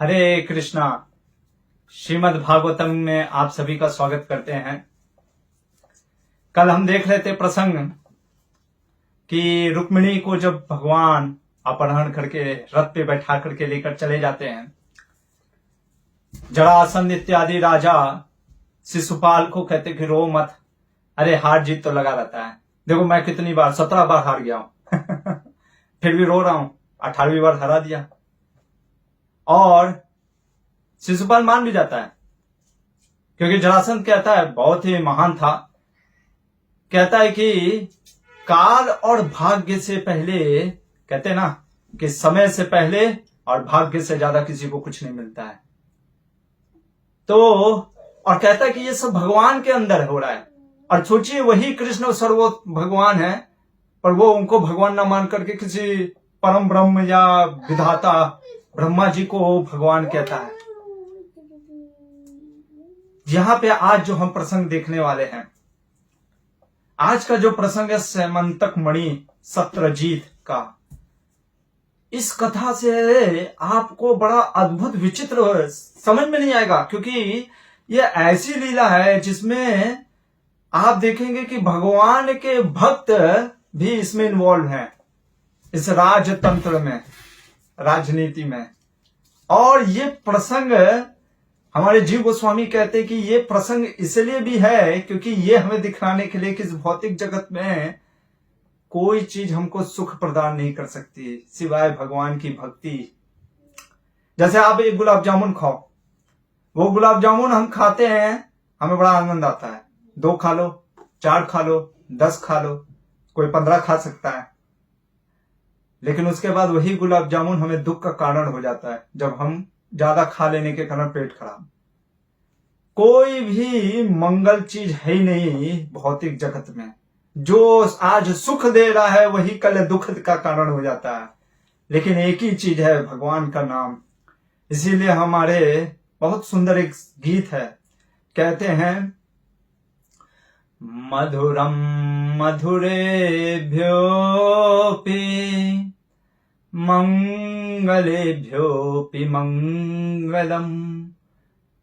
हरे कृष्णा। श्रीमद् भागवतम में आप सभी का स्वागत करते हैं। कल हम देख रहे थे प्रसंग कि रुक्मिणी को जब भगवान अपहरण करके रथ पे बैठा करके लेकर चले जाते हैं, जरासंध इत्यादि राजा शिशुपाल को कहते कि रो मत, अरे हार जीत तो लगा रहता है। देखो मैं कितनी बार 17 बार हार गया हूं फिर भी रो रहा हूं, 18वीं बार हरा दिया। और शिशुपाल मान भी जाता है, क्योंकि जरासंध कहता है, बहुत ही महान था, कहता है कि काल और भाग्य से पहले, कहते हैं ना कि समय से पहले और भाग्य से ज्यादा किसी को कुछ नहीं मिलता है। तो और कहता है कि ये सब भगवान के अंदर हो रहा है। और सोचिए, वही कृष्ण सर्वोत्तम भगवान है, पर वो उनको भगवान ना मान करके किसी परम ब्रह्म या विधाता ब्रह्मा जी को भगवान कहता है। यहां पे आज जो हम प्रसंग देखने वाले हैं, आज का जो प्रसंग है सैमंतक मणि सत्यजीत का, इस कथा से आपको बड़ा अद्भुत विचित्र समझ में नहीं आएगा, क्योंकि यह ऐसी लीला है जिसमें आप देखेंगे कि भगवान के भक्त भी इसमें इन्वॉल्व हैं, इस राजतंत्र में, राजनीति में। और ये प्रसंग हमारे जीव गोस्वामी कहते हैं कि ये प्रसंग इसलिए भी है क्योंकि ये हमें दिखाने के लिए कि इस भौतिक जगत में कोई चीज हमको सुख प्रदान नहीं कर सकती सिवाय भगवान की भक्ति। जैसे आप एक गुलाब जामुन खाओ, वो गुलाब जामुन हम खाते हैं, हमें बड़ा आनंद आता है। 2 खा लो, 4 खा लो, 10 खा लो, कोई 15 खा सकता है, लेकिन उसके बाद वही गुलाब जामुन हमें दुख का कारण हो जाता है जब हम ज्यादा खा लेने के कारण पेट खराब। कोई भी मंगल चीज है ही नहीं भौतिक जगत में। जो आज सुख दे रहा है वही कल दुख का कारण हो जाता है, लेकिन एक ही चीज है, भगवान का नाम। इसीलिए हमारे बहुत सुंदर एक गीत है, कहते हैं, मधुरम मधुरेभ्योऽपि मंगलेभ्योऽपि मंगलम्,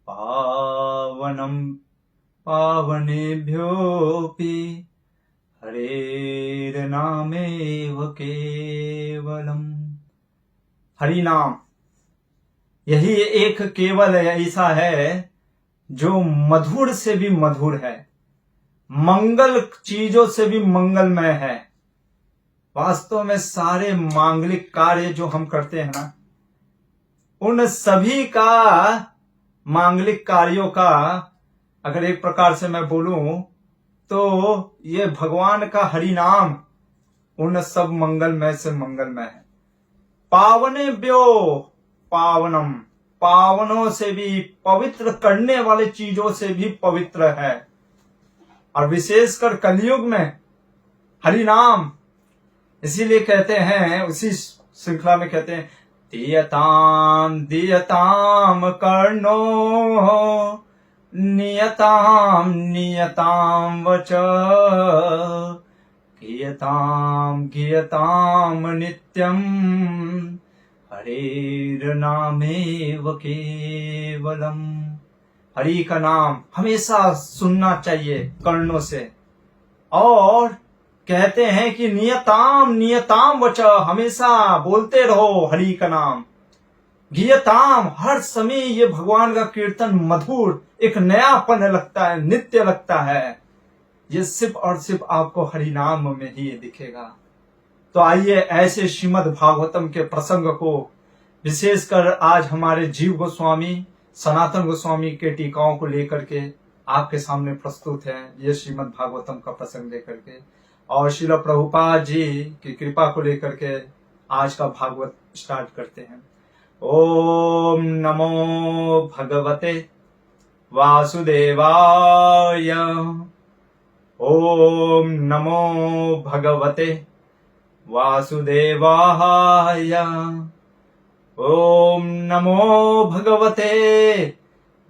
पावनं पावनेभ्योऽपि हरेर्नामेव केवलम्। हरि नाम यही एक केवल ऐसा है जो मधुर से भी मधुर है, मंगल चीजों से भी मंगलमय है। वास्तव में सारे मांगलिक कार्य जो हम करते हैं ना, उन सभी का, मांगलिक कार्यों का, अगर एक प्रकार से मैं बोलूं तो ये भगवान का हरि नाम उन सब मंगलमय से मंगलमय है। पावनेभ्यो पावनम, पावनों से भी, पवित्र करने वाले चीजों से भी पवित्र है। और विशेषकर कलयुग में हरि नाम, इसीलिए कहते हैं, उसी श्रृंखला में कहते हैं, दीयताम दीयताम कर्णो नियताम नियताम वच, गीयताम गीयताम नित्यम हरेर्नामेव केवलम। हरि का नाम हमेशा सुनना चाहिए कर्णों से। और कहते हैं कि नियताम नियताम वच, हमेशा बोलते रहो हरि का नाम। गीयताम, हर समय ये भगवान का कीर्तन मधुर, एक नयापन लगता है, नित्य लगता है। ये सिर्फ और सिर्फ आपको हरि नाम में ही दिखेगा। तो आइए ऐसे श्रीमद् भागवतम के प्रसंग को, विशेषकर आज हमारे जीव गोस्वामी सनातन गोस्वामी के टीकाओं को लेकर के आपके सामने प्रस्तुत है, ये श्रीमद् भागवतम का प्रसंग लेकर के, और श्रील प्रभुपाद जी की कृपा को लेकर के आज का भागवत स्टार्ट करते हैं। ओम नमो भगवते वासुदेवाय, ओम नमो भगवते वासुदेवाय, ओम नमो भगवते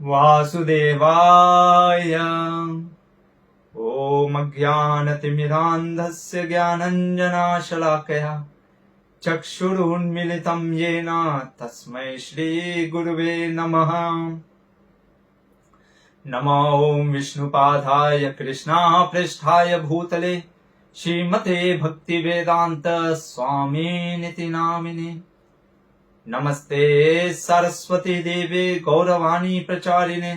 वासुदेवाय। ओम अज्ञानतिमिरान्धस्य ज्ञानञ्जनाशलाकया चक्षुरुन्मीलितं येन तस्मै श्रीगुरुवे नमः। नमो ॐ विष्णुपादाय कृष्णापृष्ठाय भूतले श्रीमते भक्तिवेदान्त स्वामिनिति नामिने। नमस्ते सरस्वती देवे गौरवाणी प्रचारिणे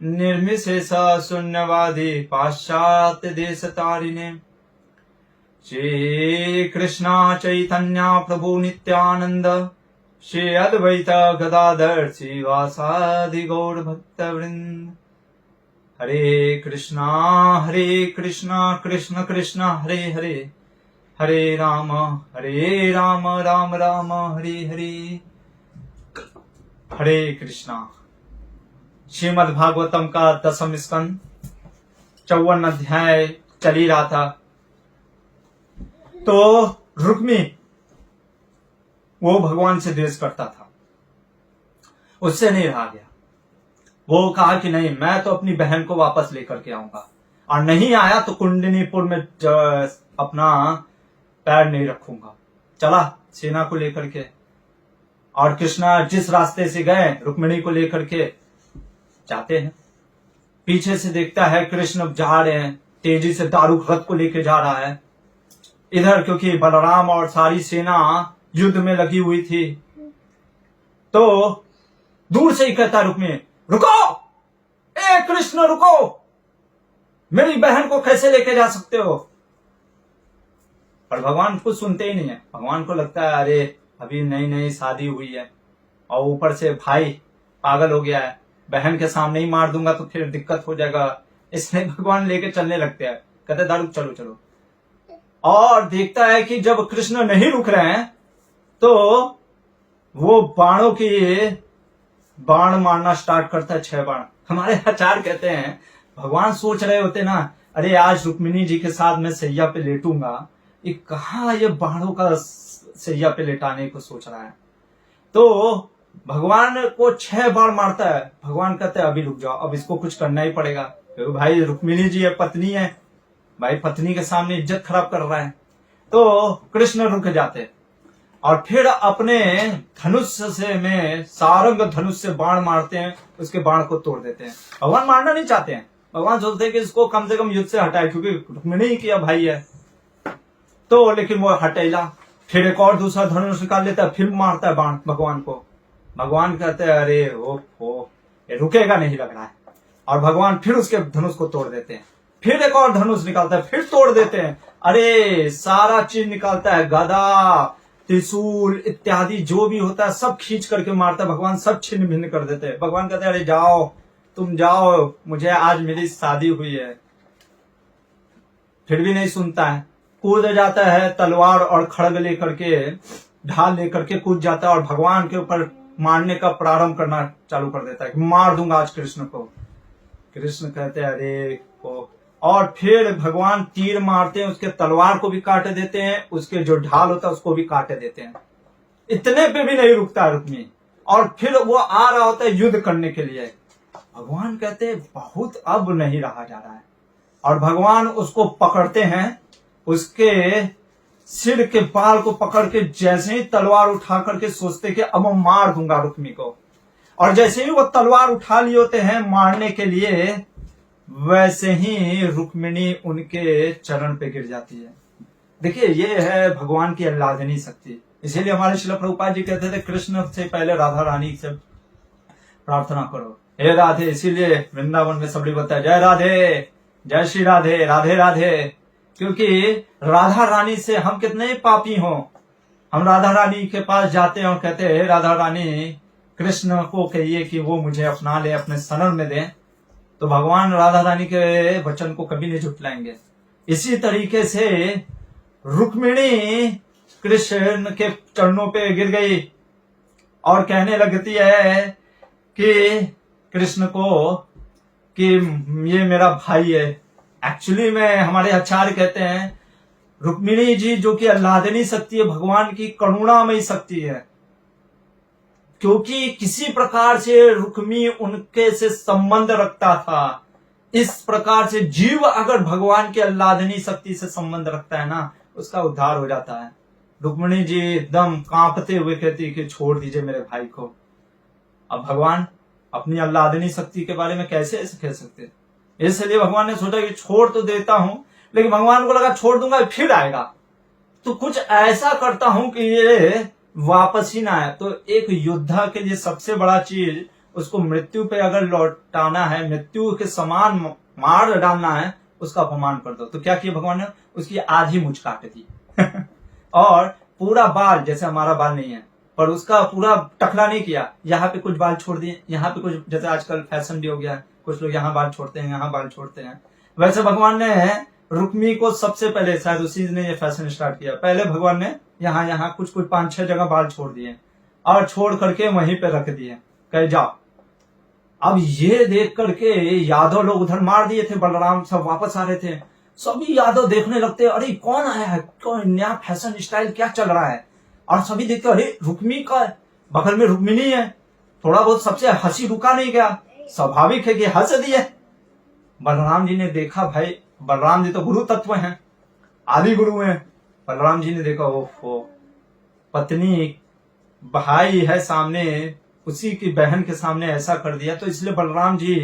निर्विशेष शून्यवादी पाश्चात्य देश तारिणे। श्री कृष्णा चैतन्य प्रभु नित्यानंद श्री अद्वैत गदाधर श्रीवासादि गौर भक्त वृंद। हरे कृष्णा कृष्ण कृष्ण हरे हरे, हरे राम राम राम हरे हरे। हरे कृष्णा। श्रीमद् भागवतम का 10वां स्कंद 54 अध्याय चल ही रहा था। तो रुक्मी वो भगवान से द्वेष करता था, उससे नहीं रहा गया। वो कहा कि नहीं, मैं तो अपनी बहन को वापस लेकर के आऊंगा, और नहीं आया तो कुंडनीपुर में अपना पैर नहीं रखूंगा। चला सेना को लेकर के, और कृष्णा जिस रास्ते से गए रुक्मिणी को लेकर के जाते हैं। पीछे से देखता है कृष्ण जा रहे हैं, तेजी से दारुक रथ को लेकर जा रहा है इधर, क्योंकि बलराम और सारी सेना युद्ध में लगी हुई थी। तो दूर से ही कहता रुक्मिणी, रुको, ए कृष्ण रुको, मेरी बहन को कैसे लेके जा सकते हो। पर भगवान कुछ सुनते ही नहीं है। भगवान को लगता है अरे अभी नई नई शादी हुई है, और ऊपर से भाई पागल हो गया है, बहन के सामने ही मार दूंगा तो फिर दिक्कत हो जाएगा, इसलिए भगवान लेके चलने लगते हैं। कहते दारुक चलो चलो। और देखता है कि जब कृष्ण नहीं रुक रहे हैं तो वो बाणों की बाण मारना स्टार्ट करता है, 6 बाण। हमारे आचार्य कहते हैं भगवान सोच रहे होते ना, अरे आज रुक्मिणी जी के साथ मैं सैया पे लेटूंगा, ये कहाँ ये बाणों का सैया पे लेटाने को सोच रहा है। तो भगवान को 6 बाण मारता है। भगवान कहते हैं अभी रुक जाओ, अब इसको कुछ करना ही पड़ेगा, क्योंकि भाई रुक्मिणी जी है, पत्नी है, भाई पत्नी के सामने इज्जत खराब कर रहा है। तो कृष्ण रुक जाते और फिर अपने धनुष से में सारंग धनुष से बाण मारते हैं, उसके बाण को तोड़ देते हैं। भगवान मारना नहीं चाहते हैं, भगवान सोचते हैं कि इसको कम से कम युद्ध से हटाए, क्योंकि रुक्मिणी ही किया भाई है। तो लेकिन वो हटेला, फिर एक और दूसरा धनुष निकाल लेता है, फिर मारता है बाण भगवान को। भगवान कहते हैं अरे ओ ये रुकेगा नहीं लग रहा है, और भगवान फिर उसके धनुष को तोड़ देते हैं। फिर एक और धनुष निकालता है, फिर तोड़ देते हैं। अरे सारा चीज निकालता है, गदा त्रिशूल इत्यादि जो भी होता है सब खींच करके मारता है। भगवान सब छिन्न भिन्न कर देते हैं। भगवान कहते हैं अरे जाओ, तुम जाओ, मुझे आज मेरी शादी हुई है। फिर भी नहीं सुनता है, कूद जाता है, तलवार और खड़ग लेकर के, ढाल लेकर के कूद जाता है, और भगवान के ऊपर मारने का प्रारंभ करना चालू कर देता है कि मार दूंगा आज कृष्ण को। कृष्ण कहते हैं अरे को, और फिर भगवान तीर मारते हैं, उसके तलवार को भी काट देते हैं, उसके जो ढाल होता है उसको भी काट देते हैं। इतने पे भी नहीं रुकता रुक्मी, और फिर वो आ रहा होता है युद्ध करने के लिए। भगवान कहते हैं बहुत अब नहीं रहा जा रहा है, और भगवान उसको पकड़ते हैं, उसके सिर के बाल को पकड़ के जैसे ही तलवार उठा करके सोचते कि अब मैं मार दूंगा रुक्मी को, और जैसे ही वो तलवार उठा लिए होते हैं मारने के लिए, वैसे ही रुक्मिणी उनके चरण पे गिर जाती है। देखिए ये है भगवान की आह्लादनी शक्ति। इसीलिए हमारे श्रील प्रभुपाद जी कहते थे कृष्ण से पहले राधा रानी से प्रार्थना करो, हे राधे। इसीलिए वृंदावन में सबड़ी बोलता है जय राधे, जय श्री राधे, राधे राधे, क्योंकि राधा रानी से हम कितने ही पापी हों, हम राधा रानी के पास जाते हैं और कहते हैं राधा रानी कृष्ण को कहिए कि वो मुझे अपना ले, अपने शरण में दे, तो भगवान राधा रानी के वचन को कभी नहीं झुठलाएंगे। इसी तरीके से रुक्मिणी कृष्ण के चरणों पे गिर गई और कहने लगती है कि कृष्ण को कि ये मेरा भाई है। एक्चुअली में हमारे आचार्य कहते हैं रुक्मिणी जी जो कि आह्लादनी शक्ति है, भगवान की करुणामयी शक्ति है, क्योंकि किसी प्रकार से रुक्मी उनके से संबंध रखता था। इस प्रकार से जीव अगर भगवान की आह्लादनी शक्ति से संबंध रखता है ना, उसका उद्धार हो जाता है। रुक्मिणी जी एकदम कांपते हुए कहती कि छोड़ दीजिए मेरे भाई को। अब भगवान अपनी अल्लादनी शक्ति के बारे में कैसे ऐसे कह सकते, इसलिए भगवान ने सोचा कि छोड़ तो देता हूं, लेकिन भगवान को लगा छोड़ दूंगा फिर आएगा, तो कुछ ऐसा करता हूं कि ये वापस ही ना आए। तो एक योद्धा के लिए सबसे बड़ा चीज, उसको मृत्यु पे अगर लौटाना है, मृत्यु के समान मार डालना है, उसका अपमान कर दो। तो क्या किया भगवान ने, उसकी आधी मूंछ काट दी और पूरा बाल, जैसे हमारा बाल नहीं है पर उसका पूरा टकला नहीं किया, यहाँ पे कुछ बाल छोड़ दिए, यहाँ पे कुछ, जैसे आजकल फैशन भी हो गया है, कुछ लोग यहाँ बाल छोड़ते हैं, यहाँ बाल छोड़ते हैं, वैसे भगवान ने रुक्मी को सबसे पहले, शायद उसी ने ये फैशन स्टार्ट किया, पहले भगवान ने यहाँ यहाँ कुछ 5-6 जगह बाल छोड़ दिए और छोड़ करके वहीं पे रख दिए, कहे जाओ। अब ये देख करके यादव लोग उधर मार दिए थे, बलराम सब वापस आ रहे थे, सभी यादव देखने लगते, अरे कौन आया है, कौन नया फैशन स्टाइल क्या चल रहा है, और सभी देखते अरे रुक्मी का बगल में रुक्मिणी है, थोड़ा बहुत सबसे हंसी रुका नहीं गया, स्वाभाविक है कि हंस दिए। बलराम जी ने देखा, भाई बलराम जी तो गुरु तत्व हैं, आदि गुरु हैं। बलराम जी ने देखा ओहो, पत्नी भाई है सामने, उसी की बहन के सामने ऐसा कर दिया, तो इसलिए बलराम जी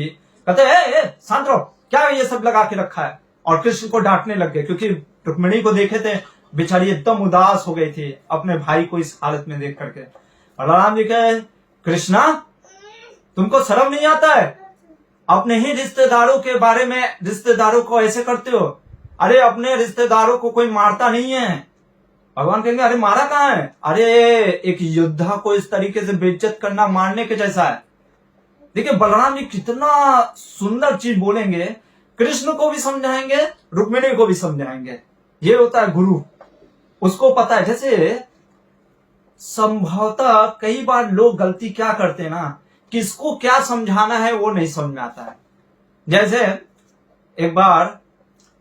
कहते हैं शांत रहो, क्या ये सब लगा के रखा है, और कृष्ण को डांटने लग गए, क्योंकि रुक्मिणी को देखे थे बेचारी एकदम उदास हो गई थी अपने भाई को इस हालत में देख करके। बलराम जी कहे कृष्णा तुमको शर्म नहीं आता है, अपने ही रिश्तेदारों के बारे में, रिश्तेदारों को ऐसे करते हो, अरे अपने रिश्तेदारों को कोई मारता नहीं है। भगवान कहेंगे अरे मारा कहाँ है, अरे एक योद्धा को इस तरीके से बेइज्जत करना मारने के जैसा है। देखिए बलराम जी कितना सुंदर चीज बोलेंगे, कृष्ण को भी समझाएंगे, रुक्मिणी को भी समझाएंगे। ये होता है गुरु, उसको पता है। जैसे संभवतः कई बार लोग गलती क्या करते हैं ना, किसको क्या समझाना है वो नहीं समझ में आता है। जैसे एक बार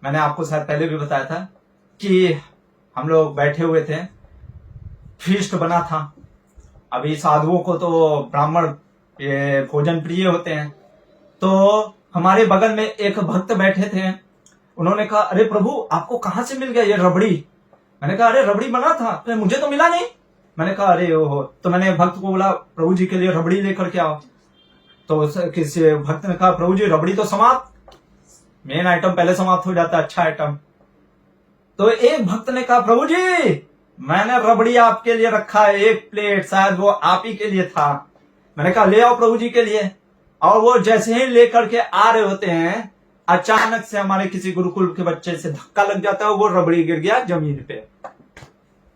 मैंने आपको शायद पहले भी बताया था कि हम लोग बैठे हुए थे, फीस्ट बना था। अभी साधुओं को तो ब्राह्मण ये भोजन प्रिय होते हैं, तो हमारे बगल में एक भक्त बैठे थे, उन्होंने कहा अरे प्रभु आपको कहां से मिल गया ये रबड़ी। मैंने कहा अरे रबड़ी बना था, तो मुझे तो मिला नहीं। मैंने कहा अरे ओहो, तो मैंने भक्त को बोला प्रभु जी के लिए रबड़ी लेकर के आओ। तो किसी भक्त ने कहा प्रभु जी रबड़ी तो समाप्त, मेन आइटम पहले समाप्त हो जाता है, अच्छा आइटम। तो एक भक्त ने कहा प्रभु जी मैंने रबड़ी आपके लिए रखा है, एक प्लेट, शायद वो आप ही के लिए था। मैंने कहा ले आओ प्रभु जी के लिए। और वो जैसे ही लेकर के आ रहे होते हैं, अचानक से हमारे किसी गुरुकुल के बच्चे से धक्का लग जाता है, वो रबड़ी गिर गया जमीन पे।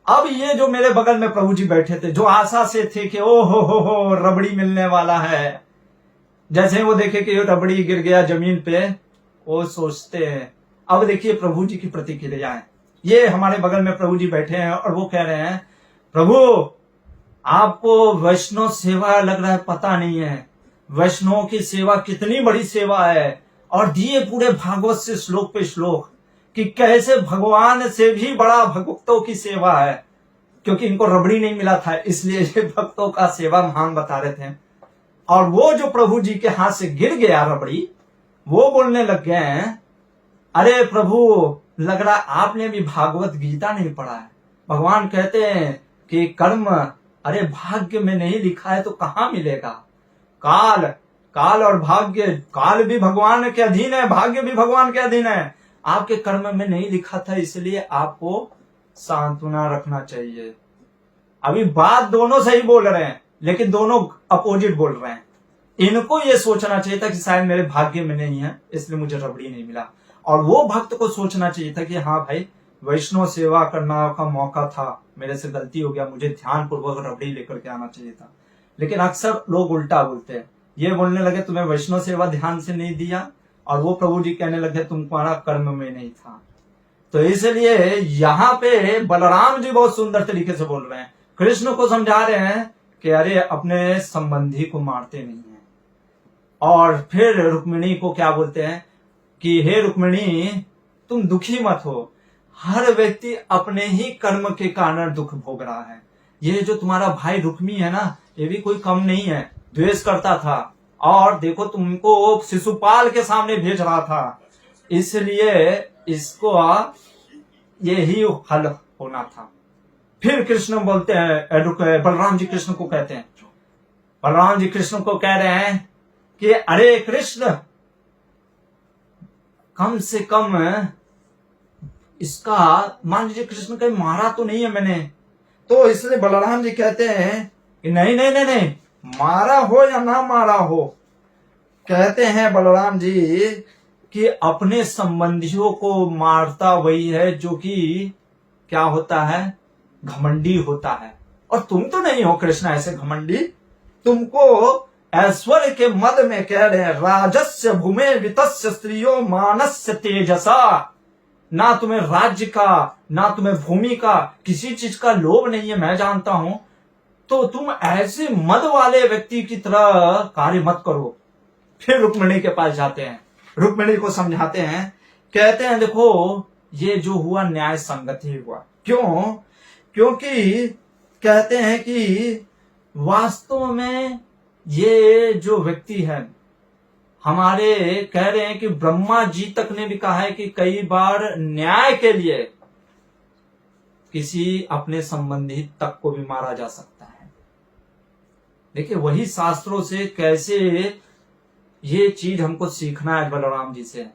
अब ये जो मेरे बगल में प्रभु जी बैठे थे, जो आशा से थे कि ओ हो रबड़ी मिलने वाला है, जैसे ही वो देखे कि ये रबड़ी गिर गया जमीन पे, वो सोचते हैं। अब देखिए प्रभु जी की प्रतिक्रियाएं, ये हमारे बगल में प्रभु जी बैठे हैं और वो कह रहे हैं प्रभु आपको वैष्णव सेवा लग रहा है, पता नहीं है वैष्णव की सेवा कितनी बड़ी सेवा है। और दिए पूरे भागवत से श्लोक पे श्लोक कि कैसे भगवान से भी बड़ा भक्तों की सेवा है, क्योंकि इनको रबड़ी नहीं मिला था इसलिए ये भक्तों का सेवा महान बता रहे थे। और वो जो प्रभु जी के हाथ से गिर गया रबड़ी, वो बोलने लग गए हैं अरे प्रभु लग रहा आपने भी भागवत गीता नहीं पढ़ा है। भगवान कहते हैं कि कर्म अरे भाग्य में नहीं लिखा है तो कहां मिलेगा। काल और भाग्य, काल भी भगवान के अधीन है, भाग्य भी भगवान के अधीन है, आपके कर्म में नहीं लिखा था, इसलिए आपको सांत्वना रखना चाहिए। अभी बात दोनों सही बोल रहे हैं लेकिन दोनों अपोजिट बोल रहे हैं। इनको ये सोचना चाहिए था कि शायद मेरे भाग्य में नहीं है इसलिए मुझे रबड़ी नहीं मिला, और वो भक्त को सोचना चाहिए था कि हाँ भाई वैष्णव सेवा करना का मौका था, मेरे से गलती हो गया, मुझे ध्यान पूर्वक रबड़ी लेकर के आना चाहिए था। लेकिन अक्सर लोग उल्टा बोलते हैं, ये बोलने लगे तुम्हें वैष्णव सेवा ध्यान से नहीं दिया, और वो प्रभु जी कहने लगे तुम्हारा कर्म में नहीं था। तो इसलिए यहाँ पे बलराम जी बहुत सुंदर तरीके से बोल रहे हैं, कृष्ण को समझा रहे हैं कि अरे अपने संबंधी को मारते नहीं है। और फिर रुक्मिणी को क्या बोलते हैं कि हे रुक्मिणी तुम दुखी मत हो, हर व्यक्ति अपने ही कर्म के कारण दुख भोग रहा है। ये जो तुम्हारा भाई रुक्मी है ना, ये भी कोई कम नहीं है, द्वेष करता था, और देखो तुमको शिशुपाल के सामने भेज रहा था, इसलिए इसको यही हल होना था। फिर कृष्ण बोलते हैं, बलराम जी कृष्ण को कहते हैं, बलराम जी कृष्ण को कह रहे हैं कि अरे कृष्ण, कम से कम इसका, मान लीजिए कृष्ण कहीं मारा तो नहीं है मैंने, तो इसलिए बलराम जी कहते हैं कि नहीं नहीं नहीं नहीं, मारा हो या ना मारा हो, कहते हैं बलराम जी कि अपने संबंधियों को मारता वही है जो कि क्या होता है, घमंडी होता है। और तुम तो नहीं हो कृष्ण ऐसे घमंडी, तुमको ऐश्वर्य के मद में कह रहे हैं, राजस्य भूमे वितस्य स्त्रियो मानस्य तेजसा, ना तुम्हें राज्य का, ना तुम्हें भूमि का, किसी चीज का लोभ नहीं है, मैं जानता हूं, तो तुम ऐसे मद वाले व्यक्ति की तरह कार्य मत करो। फिर रुक्मिणी के पास जाते हैं, रुक्मिणी को समझाते हैं, कहते हैं देखो ये जो हुआ न्याय संगत ही हुआ। क्यों? क्योंकि कहते हैं कि वास्तव में ये जो व्यक्ति है, हमारे कह रहे हैं कि ब्रह्मा जी तक ने भी कहा है कि कई बार न्याय के लिए किसी अपने संबंधी तक को भी मारा जा सकता है। देखिए वही शास्त्रों से कैसे ये चीज हमको सीखना है बलराम जी से,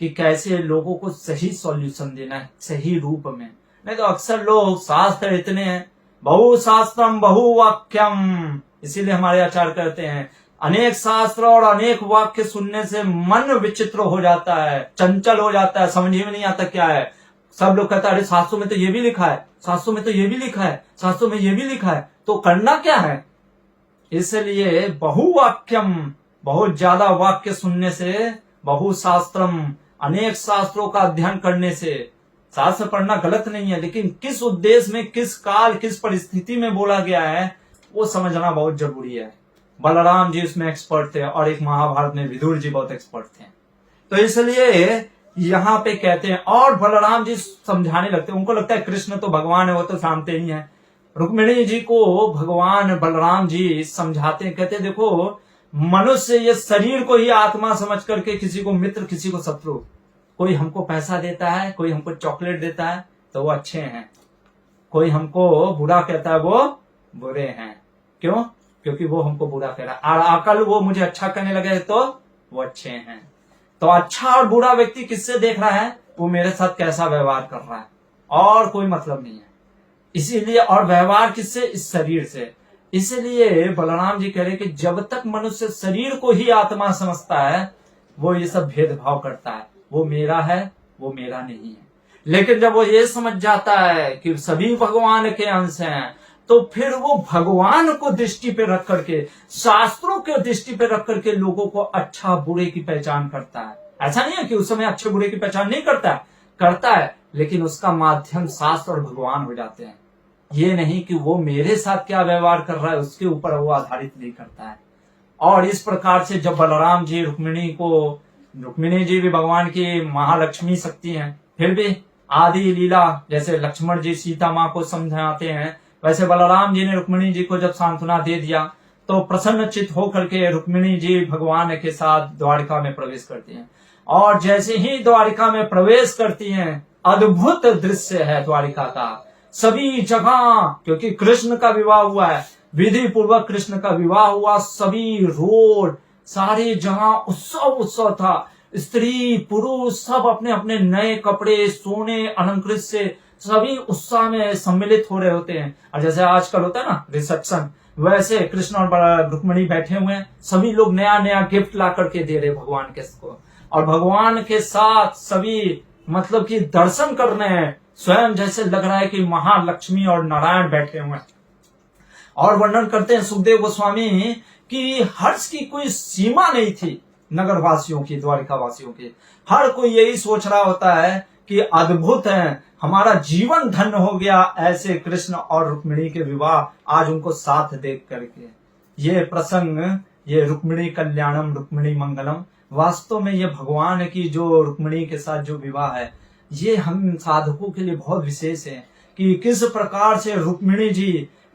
कि कैसे लोगों को सही सॉल्यूशन देना है सही रूप में। नहीं तो अक्सर लोग शास्त्र इतने हैं, बहु शास्त्रम बहु वाक्यम, इसीलिए हमारे आचार्य कहते हैं अनेक शास्त्र और अनेक वाक्य सुनने से मन विचित्र हो जाता है, चंचल हो जाता है, समझ में नहीं आता क्या है। सब लोग कहते हैं अरे शास्त्रों में तो ये भी लिखा है, शास्त्रों में तो ये भी लिखा है, शास्त्रों में ये भी लिखा है, तो करना क्या है। इसलिए बहुवाक्यम, बहुत ज्यादा वाक्य सुनने से, बहुशास्त्रम, अनेक शास्त्रों का अध्ययन करने से, शास्त्र पढ़ना गलत नहीं है, लेकिन किस उद्देश्य में, किस काल, किस परिस्थिति में बोला गया है वो समझना बहुत जरूरी है। बलराम जी उसमें एक्सपर्ट थे और एक महाभारत में विदुर जी बहुत एक्सपर्ट थे। तो इसलिए यहाँ पे कहते हैं, और बलराम जी समझाने लगते हैं, उनको लगता है कृष्ण तो भगवान है, वो तो जानते ही हैं। रुक्मिणी जी को भगवान बलराम जी समझाते हैं, कहते हैं देखो मनुष्य ये शरीर को ही आत्मा समझ करके किसी को मित्र किसी को शत्रु, कोई हमको पैसा देता है, कोई हमको चॉकलेट देता है तो वो अच्छे हैं, कोई हमको बुरा कहता है वो बुरे हैं। क्यों? क्योंकि वो हमको बुरा कह रहा है, और अकल वो मुझे अच्छा कहने लगे तो वो अच्छे हैं। तो अच्छा और बुरा व्यक्ति किससे देख रहा है, वो मेरे साथ कैसा व्यवहार कर रहा है, और कोई मतलब नहीं है। इसीलिए, और व्यवहार किससे, इस शरीर से। इसलिए बलराम जी कह रहे कि जब तक मनुष्य शरीर को ही आत्मा समझता है वो ये सब भेदभाव करता है, वो मेरा है वो मेरा नहीं है। लेकिन जब वो ये समझ जाता है कि सभी भगवान के अंश हैं, तो फिर वो भगवान को दृष्टि पे रख करके, शास्त्रों के दृष्टि पे रख करके लोगों को अच्छा बुरे की पहचान करता है। ऐसा नहीं है कि उस समय अच्छे बुरे की पहचान नहीं करता है, लेकिन उसका माध्यम शास्त्र और भगवान हो जाते हैं। ये नहीं कि वो मेरे साथ क्या व्यवहार कर रहा है उसके ऊपर वो आधारित नहीं करता है। और इस प्रकार से जब बलराम जी रुक्मिणी जी भी भगवान की महालक्ष्मी शक्ति हैं, फिर भी आदि लीला, जैसे लक्ष्मण जी सीता माँ को समझाते हैं, वैसे बलराम जी ने रुक्मिणी जी को जब सांत्वना दे दिया तो प्रसन्न चित्त होकर के रुक्मिणी जी भगवान के साथ द्वारिका में प्रवेश करती हैं। और जैसे ही द्वारिका में प्रवेश करती हैं, अद्भुत दृश्य है द्वारिका का। सभी जगह, क्योंकि कृष्ण का विवाह हुआ है, विधि पूर्वक कृष्ण का विवाह हुआ, सभी रोड सारी जगह उत्सव था। स्त्री पुरुष सब अपने अपने नए कपड़े, सोने अलंकृत से सभी उत्साह में सम्मिलित हो रहे होते हैं। और जैसे आजकल होता है ना रिसेप्शन, वैसे कृष्ण और रुक्मिणी बैठे हुए हैं, सभी लोग नया नया गिफ्ट ला करके दे रहे भगवान के को, और भगवान के साथ सभी मतलब कि दर्शन कर रहे हैं, स्वयं जैसे लग रहा है कि महालक्ष्मी और नारायण बैठे हुए हैं। और वर्णन करते हैं सुखदेव गोस्वामी कि हर्ष की कोई सीमा नहीं थी नगर वासियों की, द्वारिका वासियों की। हर कोई यही सोच रहा होता है कि अद्भुत है, हमारा जीवन धन्य हो गया ऐसे कृष्ण और रुक्मिणी के विवाह आज उनको साथ देख करके। ये प्रसंग, ये रुक्मिणी कल्याणम रुक्मिणी मंगलम, वास्तव में ये भगवान की जो रुक्मिणी के साथ जो विवाह है, ये हम साधकों के लिए बहुत विशेष है कि किस प्रकार से रुक्मिणी जी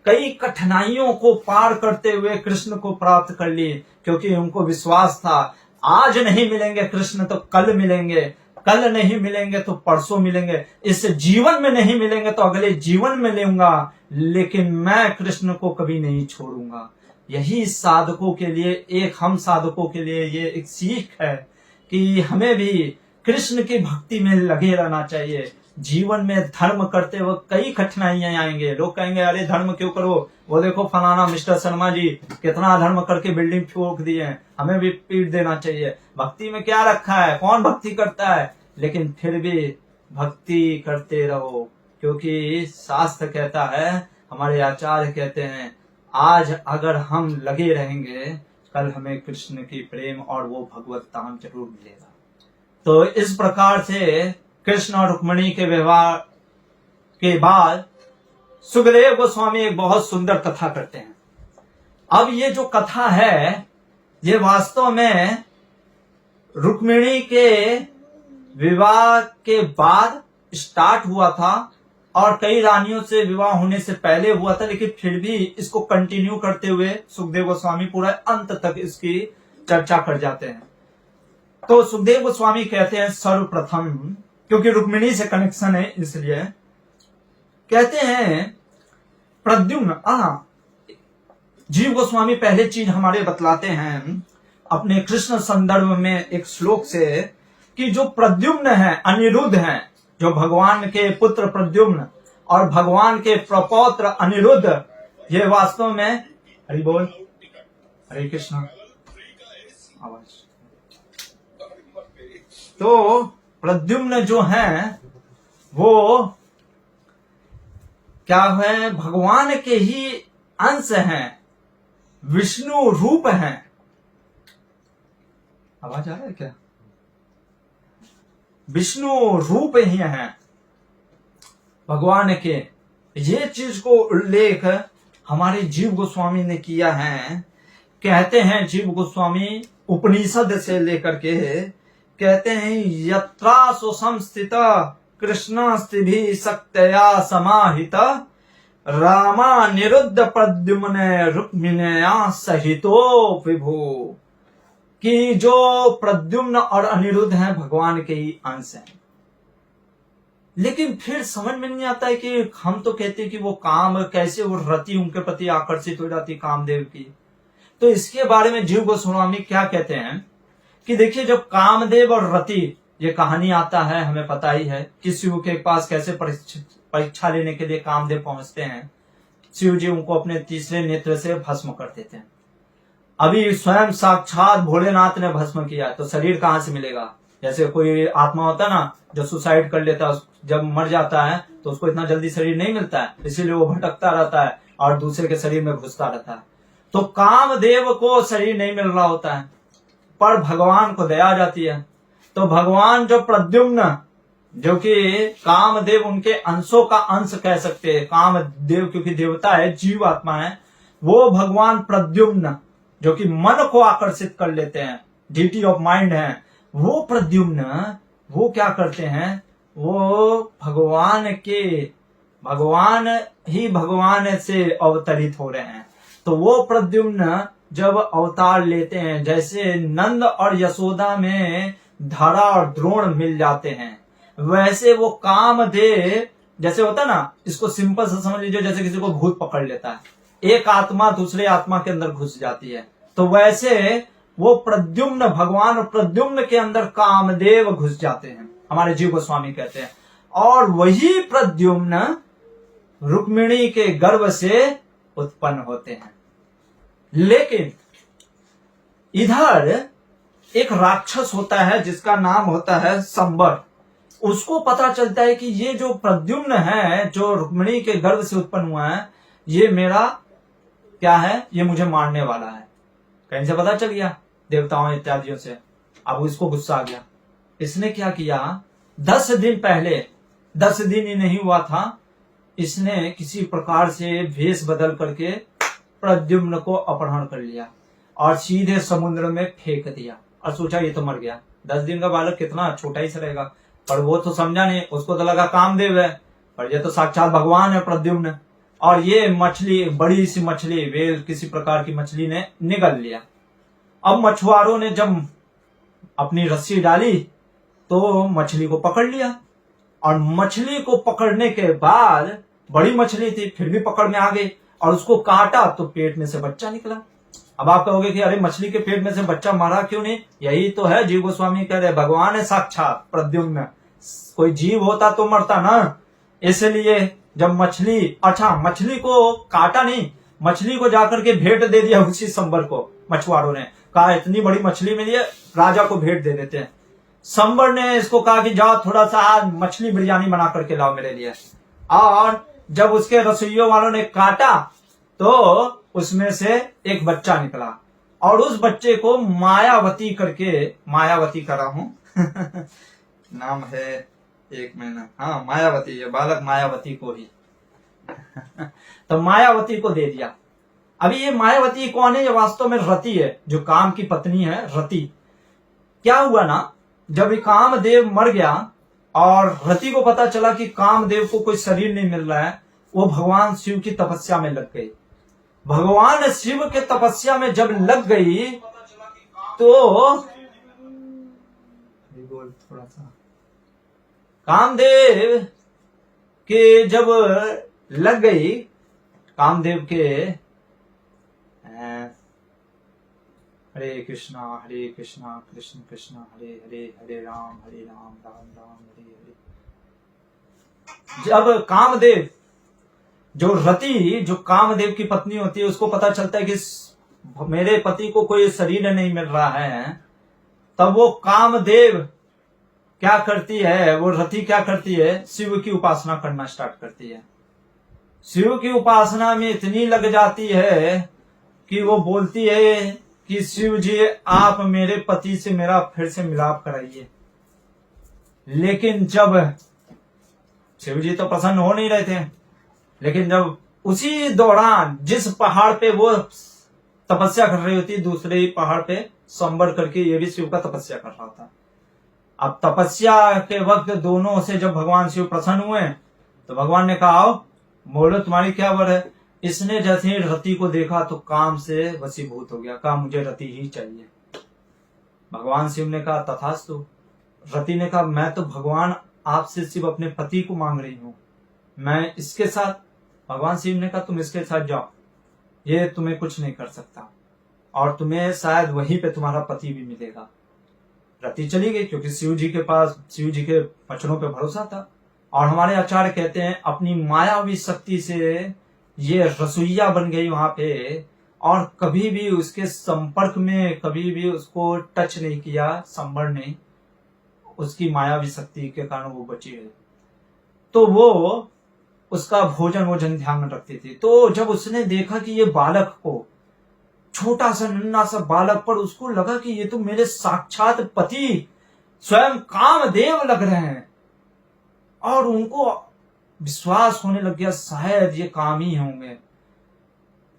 कई कठिनाइयों को पार करते हुए कृष्ण को प्राप्त कर ली, क्योंकि उनको विश्वास था आज नहीं मिलेंगे कृष्ण तो कल मिलेंगे, कल नहीं मिलेंगे तो परसों मिलेंगे, इस जीवन में नहीं मिलेंगे तो अगले जीवन में लूंगा, लेकिन मैं कृष्ण को कभी नहीं छोड़ूंगा। यही साधकों के लिए, हम साधकों के लिए ये एक सीख है कि हमें भी कृष्ण की भक्ति में लगे रहना चाहिए। जीवन में धर्म करते वक्त कई कठिनाइयां आएंगे। लोग कहेंगे अरे धर्म क्यों करो, वो देखो फलाना मिस्टर शर्मा जी कितना धर्म करके बिल्डिंग ठोक दिए हैं, हमें भी पीट देना चाहिए। भक्ति में क्या रखा है, कौन भक्ति करता है? लेकिन फिर भी भक्ति करते रहो, क्योंकि शास्त्र कहता है, हमारे आचार्य कहते हैं, आज अगर हम लगे रहेंगे कल हमें कृष्ण की प्रेम और वो भगवत धाम जरूर मिलेगा। तो इस प्रकार से कृष्ण और रुक्मिणी के व्यवहार के बाद सुखदेव गोस्वामी एक बहुत सुंदर कथा करते हैं। अब ये जो कथा है ये वास्तव में रुक्मिणी के विवाह के बाद स्टार्ट हुआ था और कई रानियों से विवाह होने से पहले हुआ था, लेकिन फिर भी इसको कंटिन्यू करते हुए सुखदेव गोस्वामी पूरा अंत तक इसकी चर्चा कर जाते हैं। तो सुखदेव गोस्वामी कहते हैं, सर्वप्रथम, क्योंकि रुक्मिणी से कनेक्शन है इसलिए कहते हैं, प्रद्युम्न, जीव गोस्वामी पहले चीज हमारे बतलाते हैं अपने कृष्ण संदर्भ में एक श्लोक से, कि जो प्रद्युम्न है, अनिरुद्ध है, जो भगवान के पुत्र प्रद्युम्न और भगवान के प्रपौत्र अनिरुद्ध, ये वास्तव में, हरि बोल, हरे कृष्ण, आवाज। तो प्रद्युम्न जो है वो क्या है, भगवान के ही अंश हैं, विष्णु रूप हैं। आवाज आ रहा है क्या? विष्णु रूप ही हैं भगवान के। ये चीज को उल्लेख हमारे जीव गोस्वामी ने किया है। कहते हैं जीव गोस्वामी उपनिषद से लेकर के, कहते हैं, यत्रा सुसंस्थित कृष्णास्तिभिः शक्तया समाहित रामा निरुद्ध प्रद्युम्न रुक्मिण्या सहितो विभु, कि जो प्रद्युम्न और अनिरुद्ध हैं भगवान के ही अंश हैं। लेकिन फिर समझ में नहीं आता है कि हम तो कहते हैं कि वो काम कैसे, वो रति उनके प्रति आकर्षित हो जाती कामदेव की। तो इसके बारे में जीव गोस्वामी क्या कहते हैं कि देखिए, जब कामदेव और रति, ये कहानी आता है, हमें पता ही है कि शिव के पास कैसे परीक्षा लेने के लिए कामदेव पहुंचते हैं। शिव जी उनको अपने तीसरे नेत्र से भस्म कर देते हैं। अभी स्वयं साक्षात भोलेनाथ ने भस्म किया, तो शरीर कहां से मिलेगा? जैसे कोई आत्मा होता ना जो सुसाइड कर लेता है, जब मर जाता है तो उसको इतना जल्दी शरीर नहीं मिलता है, इसीलिए वो भटकता रहता है और दूसरे के शरीर में घुसता रहता है। तो कामदेव को शरीर नहीं मिल रहा होता है, पर भगवान को दया आ जाती है। तो भगवान जो प्रद्युम्न, जो कि कामदेव उनके अंशों का अंश कह सकते हैं, कामदेव क्योंकि देवता है, जीव आत्मा है, वो भगवान प्रद्युम्न जो कि मन को आकर्षित कर लेते हैं, डिटी ऑफ माइंड है, वो प्रद्युम्न, वो क्या करते हैं, वो भगवान ही भगवान से अवतरित हो रहे हैं। तो वो प्रद्युम्न जब अवतार लेते हैं, जैसे नंद और यशोदा में धरा और द्रोण मिल जाते हैं, वैसे वो कामदेव, जैसे होता ना, इसको सिंपल से समझ लीजिए, जैसे किसी को भूत पकड़ लेता है, एक आत्मा दूसरे आत्मा के अंदर घुस जाती है, तो वैसे वो प्रद्युम्न, भगवान प्रद्युम्न के अंदर कामदेव घुस जाते हैं, हमारे जीव गोस्वामी कहते हैं। और वही प्रद्युम्न रुक्मिणी के गर्भ से उत्पन्न होते हैं। लेकिन इधर एक राक्षस होता है जिसका नाम होता है संबर। उसको पता चलता है कि ये जो प्रद्युम्न है, जो रुक्मिणी के गर्भ से उत्पन्न हुआ है, ये मेरा क्या है, ये मुझे मारने वाला है। कहीं से पता चल गया, देवताओं इत्यादियों से। अब इसको गुस्सा आ गया। इसने क्या किया, 10 दिन पहले, 10 दिन ही नहीं हुआ था, इसने किसी प्रकार से भेष बदल करके प्रद्युम्न को अपहरण कर लिया और सीधे समुद्र में फेंक दिया और सोचा ये तो मर गया। 10 दिन का बालक कितना छोटा ही सा रहेगा, पर वो तो समझा नहीं, उसको तो लगा कामदेव है, पर ये तो साक्षात भगवान है प्रद्युम्न। और ये मछली, बड़ी सी मछली, वेल किसी प्रकार की मछली ने निगल लिया। अब मछुआरों ने जब अपनी रस्सी डाली तो मछली को पकड़ लिया, और मछली को पकड़ने के बाद बड़ी मछली थी फिर भी पकड़ में आ गई, और उसको काटा तो पेट में से बच्चा निकला। अब आप कहोगे कि अरे मछली के पेट में से बच्चा मरा क्यों नहीं? यही तो है, जीव गोस्वामी कह रहे भगवान है साक्षात प्रद्युम्न, कोई जीव होता तो मरता ना। इसलिए जब मछली को काटा नहीं, मछली को जाकर के भेंट दे दिया उसी संबर को। मछुआरों ने कहा इतनी बड़ी मछली मिली है, राजा को भेंट दे देते हैं। संबर ने इसको कहा कि जाओ थोड़ा सा आज मछली बिरयानी बना करके लाओ मेरे लिए। और जब उसके रसोइयों वालों ने काटा तो उसमें से एक बच्चा निकला, और उस बच्चे को मायावती करके, मायावती कर रहा हूं नाम है, एक महीना, हाँ मायावती है, बालक मायावती को ही तो मायावती को दे दिया। अभी ये मायावती कौन है? ये वास्तव में रति है, जो काम की पत्नी है रति। क्या हुआ ना, जब कामदेव मर गया और रति को पता चला कि कामदेव को कोई शरीर नहीं मिल रहा है, वो भगवान शिव की तपस्या में लग गई। भगवान शिव के तपस्या में जब लग गई तो थोड़ा सा कामदेव के जब लग गई, कामदेव के हरे कृष्णा कृष्ण कृष्ण हरे हरे, हरे राम राम राम हरे हरे। जब कामदेव, जो रति जो कामदेव की पत्नी होती है, उसको पता चलता है कि मेरे पति को कोई शरीर नहीं मिल रहा है, तब वो कामदेव क्या करती है, वो रति क्या करती है, शिव की उपासना करना स्टार्ट करती है। शिव की उपासना में इतनी लग जाती है कि वो बोलती है कि शिव जी आप मेरे पति से मेरा फिर से मिलाप कराइए। लेकिन जब शिव जी तो प्रसन्न हो नहीं रहे थे, लेकिन जब उसी दौरान जिस पहाड़ पे वो तपस्या कर रही होती, दूसरे ही पहाड़ पे संबर करके ये भी शिव का तपस्या कर रहा था। अब तपस्या के वक्त दोनों से जब भगवान शिव प्रसन्न हुए तो भगवान ने कहा आओ बोलो तुम्हारी क्या वर है। इसने जैसे ही रति को देखा तो काम से वशीभूत हो गया, कहा मुझे रति ही चाहिए। भगवान शिव ने कहा तथास्तु। रति ने कहा मैं तो भगवान आपसे सिर्फ अपने पति को मांग रही हूं, मैं इसके साथ। भगवान शिव ने कहा तुम इसके साथ जाओ, ये तुम्हें कुछ नहीं कर सकता, और तुम्हें शायद वहीं पे तुम्हारा पति भी मिलेगा। रति चली गई क्योंकि शिव जी के पास, शिव जी के वचनों पे भरोसा था। और हमारे आचार्य कहते हैं अपनी मायावी शक्ति से ये रसोईया बन गई वहां पे, और कभी भी उसके संपर्क में, कभी भी उसको टच नहीं किया संबर ने, उसकी मायावी शक्ति के कारण वो बची है। तो वो उसका भोजन ध्यान रखती थी। तो जब उसने देखा कि ये बालक को, छोटा सा नन्हा सा बालक, पर उसको लगा कि ये तो मेरे साक्षात पति स्वयं कामदेव लग रहे हैं, और उनको विश्वास होने लग गया शायद ये काम ही होंगे।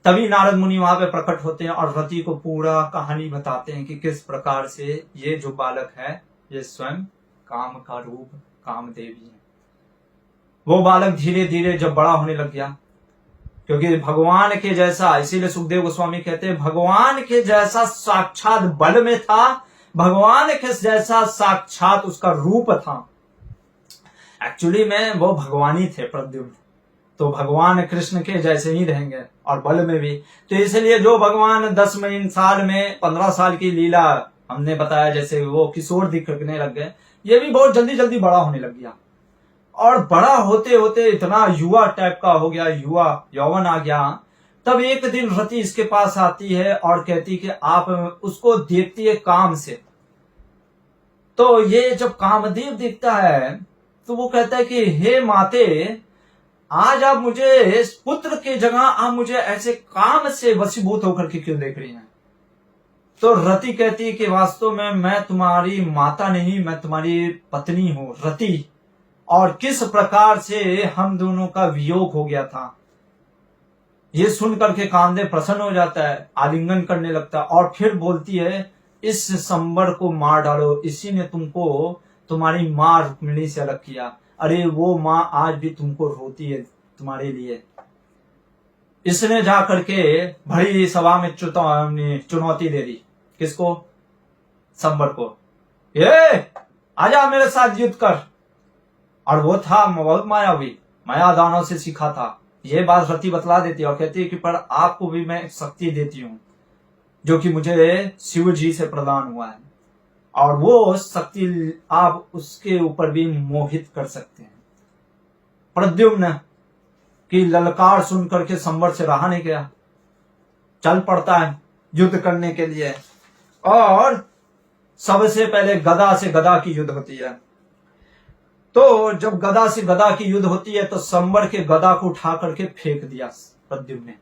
तभी नारद मुनि वहां पे प्रकट होते हैं और रति को पूरा कहानी बताते हैं कि किस प्रकार से ये जो बालक है ये स्वयं काम का रूप कामदेवी है। वो बालक धीरे धीरे जब बड़ा होने लग गया, क्योंकि भगवान के जैसा, इसीलिए सुखदेव गोस्वामी कहते हैं भगवान के जैसा साक्षात बल में था, भगवान के जैसा साक्षात उसका रूप था। एक्चुअली में वो भगवान ही थे प्रद्युम्न, तो भगवान कृष्ण के जैसे ही रहेंगे और बल में भी। तो इसलिए जो भगवान 10 महीने साल में 15 साल की लीला हमने बताया, जैसे वो किशोर दिखने लग गए, ये भी बहुत जल्दी जल्दी बड़ा होने लग गया, और बड़ा होते होते इतना युवा टाइप का हो गया, युवा यौवन आ गया। तब एक दिन रति इसके पास आती है और कहती कि आप, उसको देखती है काम से। तो ये जब कामदेव देखता है तो वो कहता है कि हे माते, आज आप मुझे पुत्र के जगह आप मुझे ऐसे काम से वशीभूत होकर के क्यों देख रही हैं? तो रति कहती है कि वास्तव में मैं तुम्हारी माता नहीं, मैं तुम्हारी पत्नी हूं रति, और किस प्रकार से हम दोनों का वियोग हो गया था। ये सुन करके कामदेव प्रसन्न हो जाता है, आलिंगन करने लगता है, और फिर बोलती है इस संबर को मार डालो, इसी ने तुमको तुम्हारी माँ रुक्मिणी से अलग किया। अरे वो माँ आज भी तुमको रोती है तुम्हारे लिए। इसने जा करके बड़ी सभा में चुनौती दे दी। किसको? संबर को। ये आजा मेरे साथ युद्ध कर। और वो था बहुत मायावी, माया दानव से सीखा था। ये बात रति बतला देती है और कहती है कि पर आपको भी मैं एक शक्ति देती हूँ जो कि मुझे शिव जी से प्रदान हुआ है, और वो शक्ति आप उसके ऊपर भी मोहित कर सकते हैं। प्रद्युम्न की ललकार सुन करके संवर से रहा नहीं गया, चल पड़ता है युद्ध करने के लिए। और सबसे पहले गदा से गदा की युद्ध होती है। तो जब गदा से गदा की युद्ध होती है तो संवर के गदा को उठा करके फेंक दिया प्रद्युम्न ने,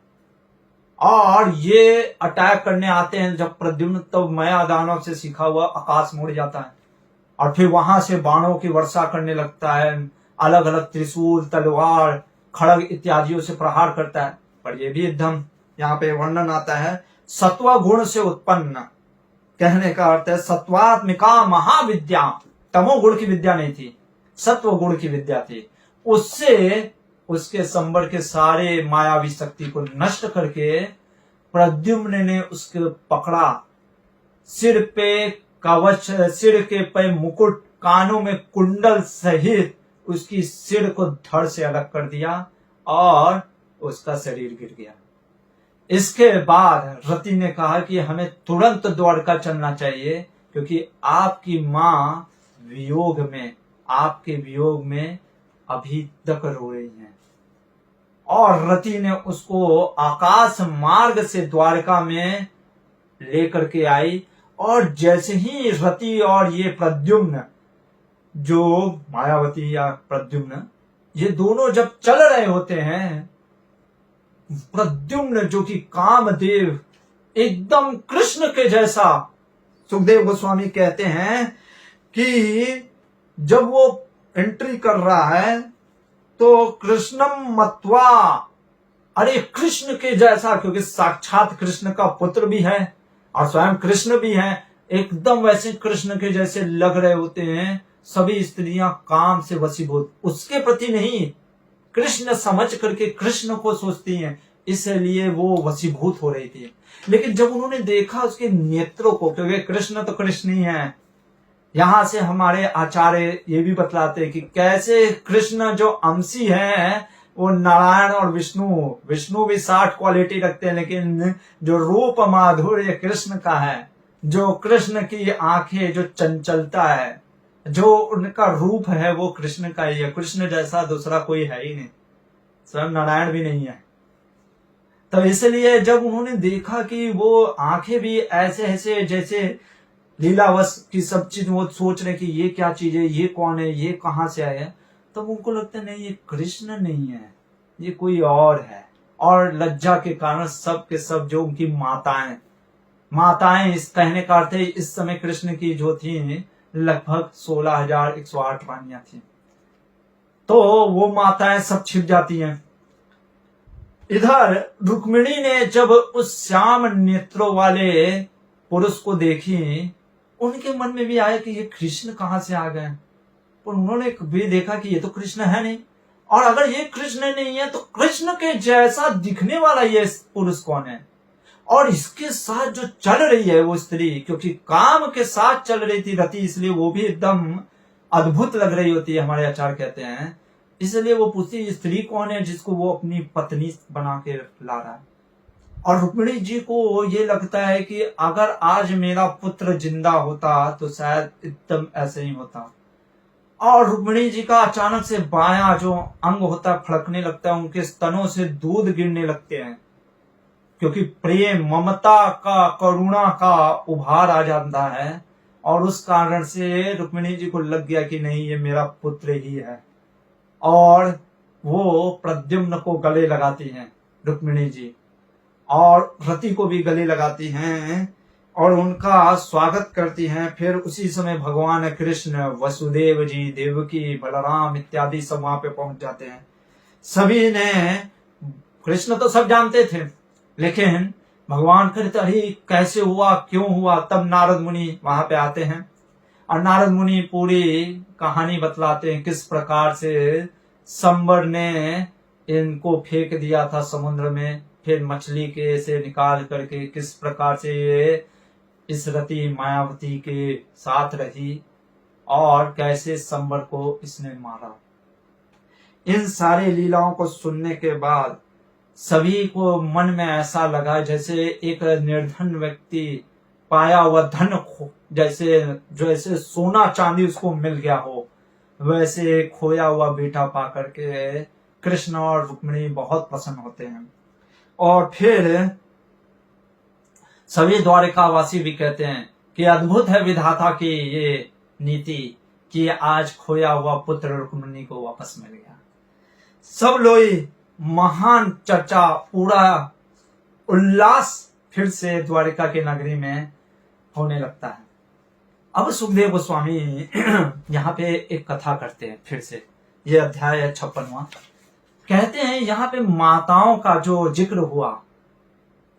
और ये अटैक करने आते हैं जब प्रद्युम्न, तो माया दानव से सीखा हुआ आकाश मुड़ जाता है और फिर वहां से बाणों की वर्षा करने लगता है, अलग अलग त्रिशूल, तलवार, खड़ग इत्यादियों से प्रहार करता है। पर ये भी एकदम यहाँ पे वर्णन आता है, सत्व गुण से उत्पन्न, कहने का अर्थ है सत्वात्मिका महाविद्या, तमो गुण की विद्या नहीं थी, सत्व गुण की विद्या थी। उससे उसके संवर के सारे मायावी शक्ति को नष्ट करके प्रद्युम्न ने उसके पकड़ा, सिर पे कवच, सिर के पे मुकुट, कानों में कुंडल सहित उसकी सिर को धड़ से अलग कर दिया और उसका शरीर गिर गया। इसके बाद रति ने कहा कि हमें तुरंत द्वारका चलना चाहिए, क्योंकि आपकी मां वियोग में, आपके वियोग में अभी तक रो रही हैं। और रति ने उसको आकाश मार्ग से द्वारका में लेकर के आई। और जैसे ही रति और ये प्रद्युम्न, जो मायावती या प्रद्युम्न, ये दोनों जब चल रहे होते हैं, प्रद्युम्न जो कि कामदेव एकदम कृष्ण के जैसा, सुखदेव गोस्वामी कहते हैं कि जब वो एंट्री कर रहा है तो कृष्णम मत्वा, अरे कृष्ण के जैसा, क्योंकि साक्षात कृष्ण का पुत्र भी है और स्वयं कृष्ण भी है, एकदम वैसे कृष्ण के जैसे लग रहे होते हैं। सभी स्त्रियां काम से वशीभूत, उसके प्रति नहीं, कृष्ण समझ करके कृष्ण को सोचती हैं, इसलिए वो वशीभूत हो रही थी। लेकिन जब उन्होंने देखा उसके नेत्रों को, क्योंकि कृष्ण तो कृष्ण ही है, यहां से हमारे आचार्य ये भी बतलाते हैं कि कैसे कृष्ण जो अंशी है वो नारायण और विष्णु भी 60 क्वालिटी रखते हैं, लेकिन जो रूप माधुर्य कृष्ण का है, जो कृष्ण की आंखें, जो चंचलता है, जो उनका रूप है, वो कृष्ण का ही है। कृष्ण जैसा दूसरा कोई है ही नहीं, स्वयं नारायण भी नहीं है। तो इसलिए जब उन्होंने देखा कि वो आंखें भी ऐसे ऐसे जैसे लीलावश की सब चीज वो सोच रहे कि ये क्या चीज है, ये कौन है, ये कहां से आया, तो उनको लगता नहीं ये कृष्ण नहीं है, ये कोई और है। और लज्जा के कारण सब के सब जो उनकी माताएं, इस कहने का अर्थ है इस समय कृष्ण की जो थी लगभग 16,108 रानियां थी, तो वो माताएं सब छिप जाती हैं। इधर रुक्मिणी ने जब उस श्याम नेत्रों वाले पुरुष को देखी, उनके मन में भी आया कि ये कृष्ण कहां से आ गए, पर उन्होंने भी देखा कि ये तो कृष्ण है नहीं, और अगर ये कृष्ण नहीं है तो कृष्ण के जैसा दिखने वाला ये पुरुष कौन है। और इसके साथ जो चल रही है वो स्त्री, क्योंकि काम के साथ चल रही थी रति, इसलिए वो भी एकदम अद्भुत लग रही होती है, हमारे आचार्य कहते हैं। इसलिए वो पूछती स्त्री कौन है जिसको वो अपनी पत्नी बना के ला रहा है। और रुक्मिणी जी को ये लगता है कि अगर आज मेरा पुत्र जिंदा होता तो शायद एकदम ऐसे ही होता। और रुक्मिणी जी का अचानक से बायां जो अंग होता है फड़कने लगता है, उनके स्तनों से दूध गिरने लगते हैं, क्योंकि प्रेम, ममता का, करुणा का उभार आ जाता है। और उस कारण से रुक्मिणी जी को लग गया कि नहीं ये मेरा पुत्र ही है। और वो प्रद्युम्न को गले लगाती हैं रुक्मिणी जी, और रति को भी गले लगाती हैं और उनका स्वागत करती हैं। फिर उसी समय भगवान कृष्ण, वसुदेव जी, देवकी, बलराम इत्यादि सब वहां पे पहुंच जाते हैं। सभी ने, कृष्ण तो सब जानते थे, लेकिन भगवान कहते अरे कैसे हुआ, क्यों हुआ। तब नारद मुनि वहां पे आते हैं और नारद मुनि पूरी कहानी बतलाते हैं, किस प्रकार से संवर ने इनको फेंक दिया था समुद्र में, फिर मछली के से निकाल करके किस प्रकार से ये इस रति मायावती के साथ रही, और कैसे संबर को इसने मारा। इन सारे लीलाओं को सुनने के बाद सभी को मन में ऐसा लगा जैसे एक निर्धन व्यक्ति पाया हुआ धन जैसे जैसे सोना चांदी उसको मिल गया हो, वैसे खोया हुआ बेटा पा करके कृष्ण और रुक्मिणी बहुत प्रसन्न होते हैं। और फिर सभी द्वारिकावासी भी कहते हैं कि अद्भुत है विधाता की ये नीति कि आज खोया हुआ पुत्र रुक्मिणी को वापस मिल गया। सब लोग महान चर्चा, पूरा उल्लास फिर से द्वारिका के नगरी में होने लगता है। अब सुखदेव गोस्वामी यहाँ पे एक कथा करते हैं। फिर से ये अध्याय है 56वां। कहते हैं यहाँ पे माताओं का जो जिक्र हुआ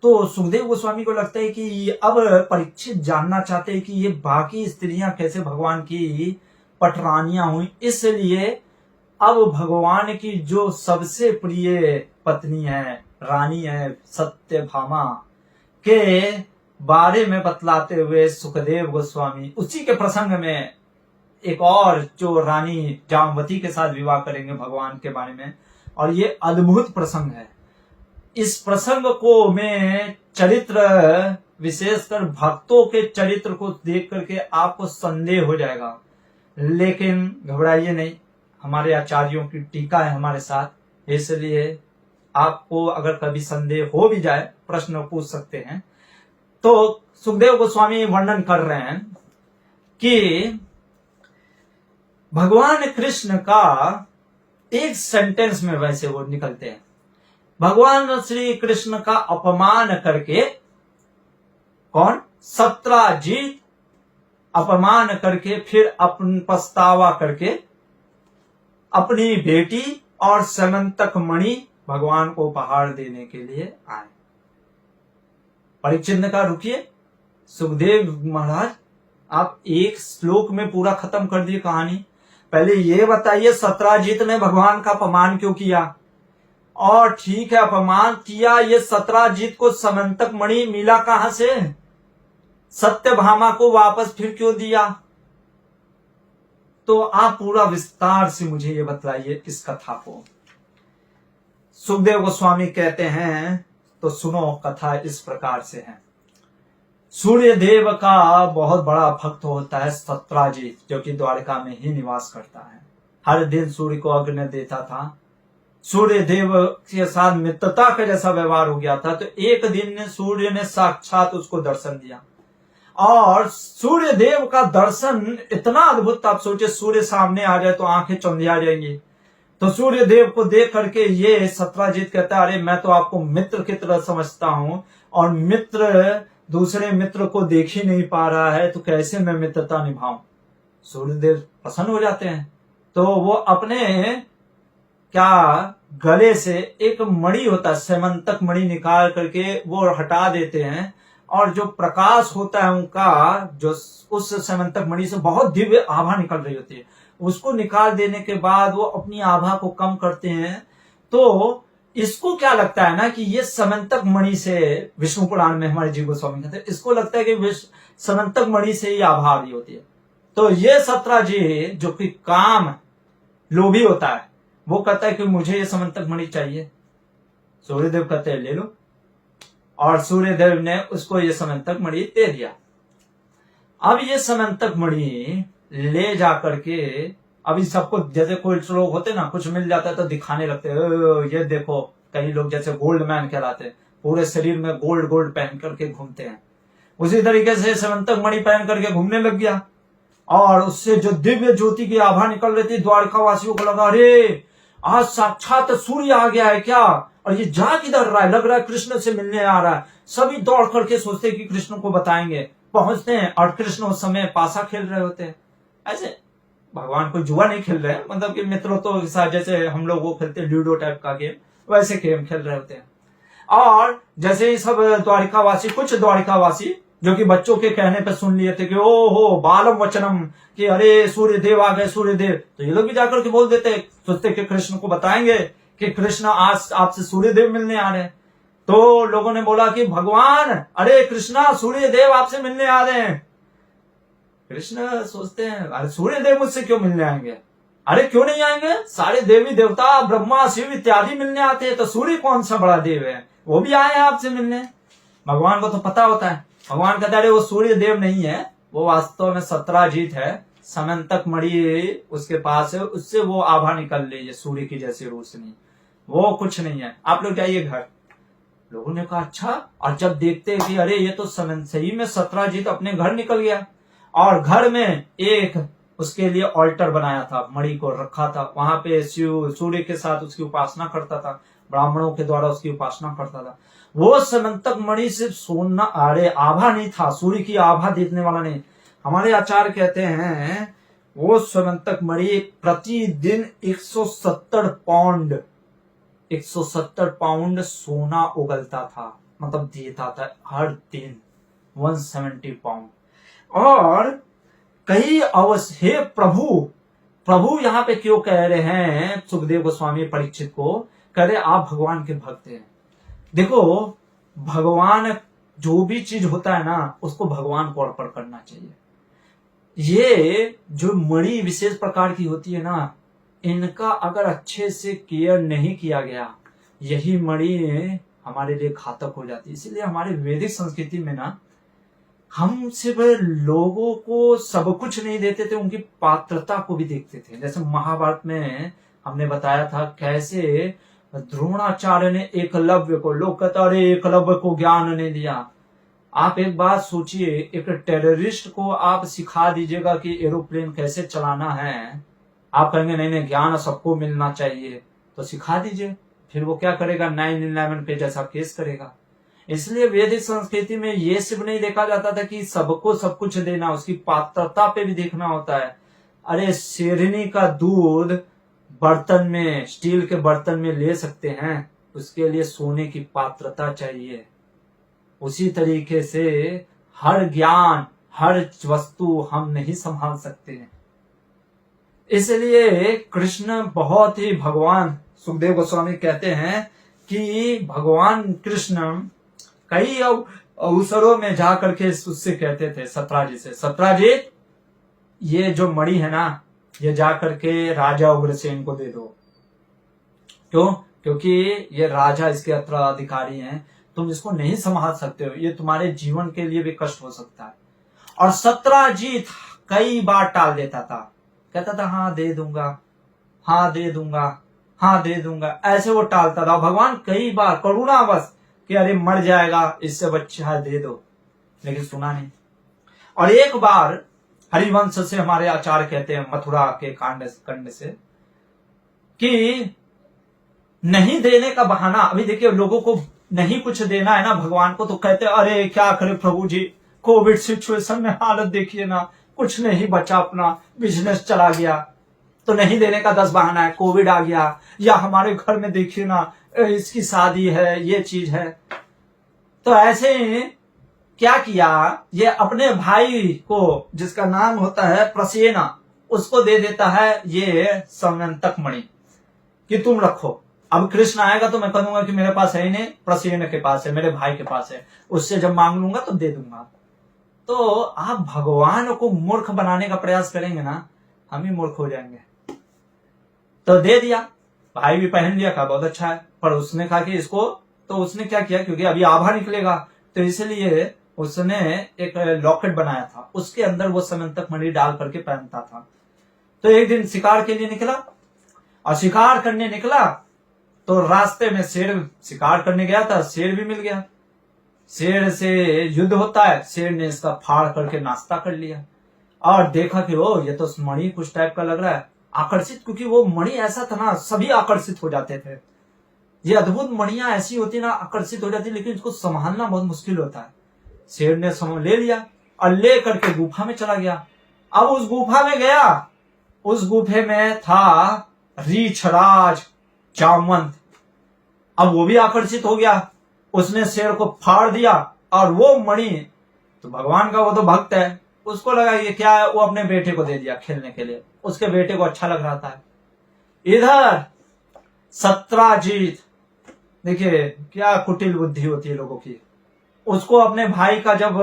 तो सुखदेव गोस्वामी को लगता है कि अब परीक्षित जानना चाहते हैं कि ये बाकी स्त्रियां कैसे भगवान की पटरानियां हुई, इसलिए अब भगवान की जो सबसे प्रिय पत्नी है, रानी है सत्यभामा के बारे में बतलाते हुए सुखदेव गोस्वामी उसी के प्रसंग में एक और जो रानी जामवती के साथ विवाह करेंगे भगवान के बारे में। और ये अद्भुत प्रसंग है। इस प्रसंग को मैं चरित्र, विशेषकर भक्तों के चरित्र को देख करके आपको संदेह हो जाएगा, लेकिन घबराइए नहीं, हमारे आचार्यों की टीका है हमारे साथ, इसलिए आपको अगर कभी संदेह हो भी जाए प्रश्न पूछ सकते हैं। तो सुखदेव गोस्वामी वर्णन कर रहे हैं कि भगवान कृष्ण का एक सेंटेंस में वैसे वो निकलते हैं, भगवान श्री कृष्ण का अपमान करके, कौन? सत्राजीत अपमान करके फिर अपन पछतावा करके अपनी बेटी और समंतक मणि भगवान को उपहार देने के लिए आए। परीक्षित ने कहा रुकिए सुखदेव महाराज, आप एक श्लोक में पूरा खत्म कर दिए कहानी, पहले ये बताइए सत्राजीत ने भगवान का अपमान क्यों किया? और ठीक है अपमान किया, ये सत्राजीत को समंतक मणि मिला कहां से? सत्यभामा को वापस फिर क्यों दिया? तो आप पूरा विस्तार से मुझे ये बतलाइए इस कथा को। सुखदेव गोस्वामी कहते हैं, तो सुनो कथा इस प्रकार से है। सूर्य देव का बहुत बड़ा भक्त होता है सत्राजीत, जो कि द्वारका में ही निवास करता है। हर दिन सूर्य को अग्नि देता था। सूर्य देव के साथ मित्रता का जैसा व्यवहार हो गया था। तो एक दिन सूर्य ने साक्षात उसको दर्शन दिया, और सूर्य देव का दर्शन इतना अद्भुत था। आप सोचे सूर्य सामने आ जाए तो आंखें चौंधिया जाएंगी। तो सूर्य देव को देख करके ये सत्राजीत कहता है, अरे मैं तो आपको मित्र की तरह समझता हूं, और मित्र दूसरे मित्र को देख ही नहीं पा रहा है, तो कैसे मैं मित्रता निभाऊं? सूर्यदेव प्रसन्न हो जाते हैं। तो वो अपने क्या गले से एक मणि होता है, समंतक मणि, निकाल करके वो हटा देते हैं, और जो प्रकाश होता है उनका, जो उस समंतक मणि से बहुत दिव्य आभा निकल रही होती है, उसको निकाल देने के बाद वो अपनी आभा को कम करते हैं। तो इसको क्या लगता है ना कि ये समंतक मणि से, विष्णु पुराण में हमारे जीव गोस्वामी कहते हैं, इसको लगता है कि समंतक मणि से ही आभा आ रही होती है। तो ये सत्राजीत जो कि काम लोभी होता है, वो कहता है कि मुझे ये समंतक मणि चाहिए। सूर्यदेव कहते हैं ले लो, और सूर्यदेव ने उसको ये समंतक मणि दे दिया। अब ये समंतक मणि ले जाकर के, अभी सबको जैसे कोई लोग होते ना, कुछ मिल जाता है तो दिखाने लगते हैं, ये देखो, कई लोग जैसे गोल्ड मैन कहलाते हैं, पूरे शरीर में गोल्ड गोल्ड पहन करके घूमते हैं। उसी तरीके से समंतक मणि पहन करके घूमने लग गया, और उससे जो दिव्य ज्योति की आभा निकल रही थी, द्वारका वासियों को लगा अरे आज साक्षात सूर्य आ गया है क्या, और ये जा किधर रहा है, लग रहा है कृष्ण से मिलने आ रहा है। सभी दौड़ करके सोचते कि कृष्ण को बताएंगे, पहुंचते हैं, और कृष्ण उस समय पासा खेल रहे होते हैं। ऐसे भगवान कोई जुआ नहीं खेल रहे हैं, मतलब कि मित्रों तो के साथ जैसे हम लोग वो खेलते हैं लूडो टाइप का गेम, वैसे गेम खेल रहे होते हैं। और जैसे ही सब द्वारिकावासी, कुछ द्वारिकावासी जो कि बच्चों के कहने पर सुन लिए थे कि ओ हो बालम वचनम, कि अरे सूर्य देव आ गए सूर्य देव, तो ये लोग भी जाकर के बोल देते, सोचते कि कृष्ण को बताएंगे कि कृष्ण आज आपसे सूर्य देव मिलने आ रहे हैं। तो लोगों ने बोला कि भगवान, अरे कृष्णा, सूर्य देव आपसे मिलने आ रहे हैं। कृष्ण सोचते हैं अरे सूर्य देव मुझसे क्यों मिलने आएंगे, अरे क्यों नहीं आएंगे, सारे देवी देवता ब्रह्मा शिव इत्यादि मिलने आते हैं, तो सूर्य कौन सा बड़ा देव है, वो भी आए हैं आपसे मिलने। भगवान को तो पता होता है, भगवान कहता है वो सूर्य देव नहीं है, वो वास्तव में सत्राजीत है, समंतक मणि उसके पास है, उससे वो आभा निकल लीजिए सूर्य की जैसी रोशनी, वो कुछ नहीं है, आप लोग जाइए घर। लोगों ने कहा अच्छा, और जब देखते हैं कि अरे ये तो सही में सत्राजीत अपने घर निकल गया, और घर में एक उसके लिए ऑल्टर बनाया था, मणि को रखा था, वहां पे शिव सूर्य के साथ उसकी उपासना करता था, ब्राह्मणों के द्वारा उसकी उपासना करता था। वो समंतक मणि सिर्फ सोना अरे आभा नहीं था, सूर्य की आभा देखने वाला नहीं। हमारे आचार्य कहते हैं वो समंतक मणि प्रतिदिन 170 पाउंड सोना उगलता था, मतलब देता था हर दिन 170 पाउंड। और कई अवश्य हे प्रभु यहाँ पे क्यों कह रहे हैं सुखदेव गोस्वामी परीक्षित को, कह रहे आप भगवान के भक्त हैं। देखो भगवान जो भी चीज होता है ना उसको भगवान को अर्पण करना चाहिए। ये जो मणि विशेष प्रकार की होती है ना, इनका अगर अच्छे से केयर नहीं किया गया, यही मणि हमारे लिए घातक हो जाती है। इसीलिए हमारे वैदिक संस्कृति में ना हम सिर्फ लोगों को सब कुछ नहीं देते थे, उनकी पात्रता को भी देखते थे। जैसे महाभारत में हमने बताया था कैसे द्रोणाचार्य ने एकलव्य को, लोग कहते अरे एकलव्य को ज्ञान नहीं दिया। आप एक बात सोचिए, एक टेररिस्ट को आप सिखा दीजिएगा कि एरोप्लेन कैसे चलाना है, आप कहेंगे नहीं नहीं ज्ञान सबको मिलना चाहिए, तो सिखा दीजिए, फिर वो क्या करेगा 9/11 पे जैसा केस करेगा। इसलिए वैदिक संस्कृति में ये सिर्फ नहीं देखा जाता था कि सबको सब कुछ देना, उसकी पात्रता पे भी देखना होता है। अरे शेरनी का दूध बर्तन में, स्टील के बर्तन में ले सकते हैं, उसके लिए सोने की पात्रता चाहिए। उसी तरीके से हर ज्ञान हर वस्तु हम नहीं संभाल सकते हैं। इसलिए कृष्ण बहुत ही, भगवान सुखदेव गोस्वामी कहते हैं कि भगवान कृष्ण कई अवसरों में जाकर के उससे कहते थे सत्राजीत से, सत्राजीत ये जो मणि है ना ये जाकर के राजा उग्रसेन को दे दो। क्यों? क्योंकि ये राजा इसके उत्तराधिकारी हैं, तुम इसको नहीं संभाल सकते हो, ये तुम्हारे जीवन के लिए भी कष्ट हो सकता है। और सत्राजीत कई बार टाल देता था, कहता था हाँ दे दूंगा, हाँ दे दूंगा, हाँ दे दूंगा, ऐसे वो टालता था। भगवान कई बार करुणावश कि अरे मर जाएगा, इससे बच्चा दे दो, लेकिन सुना नहीं। और एक बार हरिवंश से हमारे आचार्य कहते हैं मथुरा के कांड से कि नहीं देने का बहाना, अभी देखिए लोगों को नहीं कुछ देना है ना भगवान को, तो कहते अरे क्या करे प्रभु जी, कोविड सिचुएशन में हालत देखिए ना, कुछ नहीं बचा, अपना बिजनेस चला गया, तो नहीं देने का 10 बहाना है, कोविड आ गया, या हमारे घर में देखिए ना इसकी शादी है, ये चीज है। तो ऐसे क्या किया, ये अपने भाई को जिसका नाम होता है प्रसेना, उसको दे देता है ये समंतक मणि कि तुम रखो, अब कृष्ण आएगा तो मैं कहूंगा कि मेरे पास है ही नहीं, प्रसेन के पास है, मेरे भाई के पास है, उससे जब मांग लूंगा तो दे दूंगा। तो आप भगवान को मूर्ख बनाने का प्रयास करेंगे ना, हम ही मूर्ख हो जाएंगे। तो दे दिया, भाई भी पहन लिया, कहा बहुत अच्छा है, पर उसने कहा कि इसको, तो उसने क्या किया, क्योंकि अभी आभा निकलेगा तो इसलिए उसने एक लॉकेट बनाया था, उसके अंदर वो समंतक मणि डाल करके पहनता था। तो एक दिन शिकार के लिए निकला, और शिकार करने निकला तो रास्ते में शेर शिकार करने गया था, शेर भी मिल गया, शेर से युद्ध होता है, शेर ने इसका फाड़ करके नाश्ता कर लिया, और देखा कि ओ ये तो मणि कुछ टाइप का लग रहा है, आकर्षित, क्योंकि वो मणि ऐसा था ना सभी आकर्षित हो जाते थे। ये अद्भुत मणियां ऐसी होती ना, आकर्षित हो जाती, लेकिन इसको संभालना बहुत मुश्किल होता है। शेर ने ले लिया और ले करके गुफा में चला गया। अब उस गुफा में गया, उस गुफे में था रीछराज जामवंत, अब वो भी आकर्षित हो गया, उसने शेर को फाड़ दिया, और वो मणि तो भगवान का, वो तो भक्त है, उसको लगा ये क्या है, वो अपने बेटे को दे दिया खेलने के लिए, उसके बेटे को अच्छा लग रहा था। इधर सत्राजीत, देखिए क्या कुटिल बुद्धि होती है लोगों की, उसको अपने भाई का जब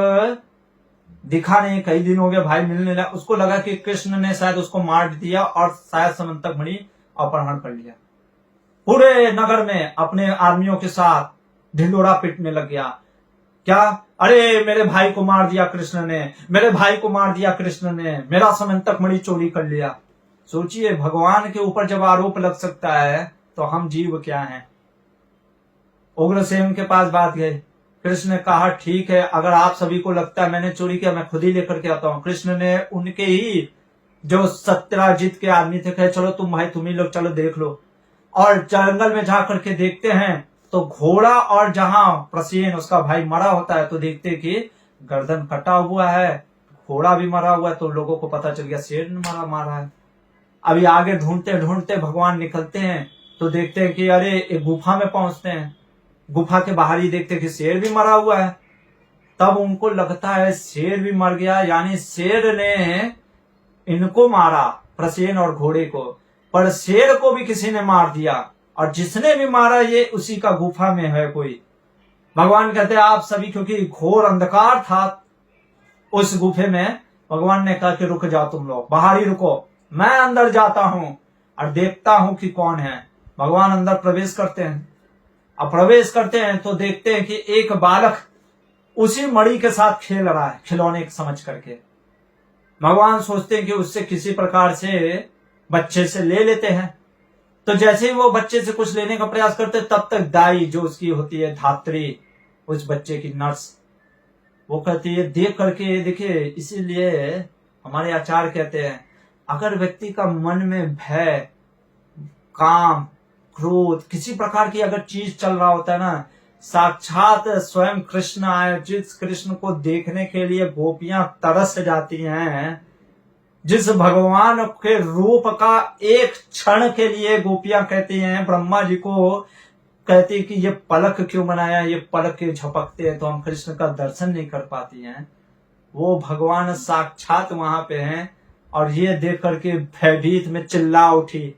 दिखा नहीं, कई दिन हो गए भाई मिलने लगा। उसको लगा कि कृष्ण ने शायद उसको मार दिया और शायद समंतक मणि अपहरण कर लिया। पूरे नगर में अपने आर्मियों के साथ ढिंडोरा पीटने लग गया। क्या? अरे मेरे भाई को मार दिया कृष्ण ने, मेरे भाई को मार दिया कृष्ण ने, मेरा समंतक मणि चोरी कर लिया। सोचिए, भगवान के ऊपर जब आरोप लग सकता है तो हम जीव क्या हैं। उग्रसेन के पास बात गए। कृष्ण ने कहा ठीक है, अगर आप सभी को लगता है मैंने चोरी किया, मैं खुद ही लेकर के आता हूं। कृष्ण ने उनके ही जो सत्यराजीत के आदमी थे कहे चलो तुम भाई तुम ही लोग चलो देख लो। और जंगल में जाकर के देखते हैं तो घोड़ा और जहां प्रसेन उसका भाई मरा होता है तो देखते कि गर्दन कटा हुआ है, घोड़ा भी मरा हुआ है। तो लोगों को पता चल गया शेर ने मारा है। अभी आगे ढूंढते ढूंढते भगवान निकलते हैं तो देखते हैं कि अरे एक गुफा में पहुंचते हैं। गुफा के बाहर ही देखते कि शेर भी मरा हुआ है। तब उनको लगता है शेर भी मर गया, यानी शेर ने इनको मारा, प्रसेन और घोड़े को, पर शेर को भी किसी ने मार दिया। और जिसने भी मारा ये उसी का गुफा में है कोई। भगवान कहते हैं आप सभी, क्योंकि घोर अंधकार था उस गुफे में, भगवान ने कहा कि रुक जाओ तुम लोग, बाहर ही रुको, मैं अंदर जाता हूं और देखता हूं कि कौन है। भगवान अंदर प्रवेश करते हैं। अब प्रवेश करते हैं तो देखते हैं कि एक बालक उसी मणि के साथ खेल रहा है, खिलौने समझ करके। भगवान सोचते हैं कि उससे किसी प्रकार से बच्चे से ले लेते हैं। तो जैसे ही वो बच्चे से कुछ लेने का प्रयास करते तब तक दाई जो उसकी होती है धात्री, उस बच्चे की नर्स, वो कहती है देख करके, देखिए इसीलिए हमारे आचार्य कहते हैं अगर व्यक्ति का मन में भय, काम, क्रोध, किसी प्रकार की अगर चीज चल रहा होता है ना, साक्षात स्वयं कृष्ण आए, जिस कृष्ण को देखने के लिए गोपियां तरस जाती हैं, जिस भगवान के रूप का एक क्षण के लिए गोपियां कहती हैं, ब्रह्मा जी को कहती कि ये पलक क्यों बनाया, ये पलक क्यों झपकते हैं तो हम कृष्ण का दर्शन नहीं कर पाती हैं। वो भगवान साक्षात वहां पे हैं और ये देख करके भयभीत में चिल्ला उठी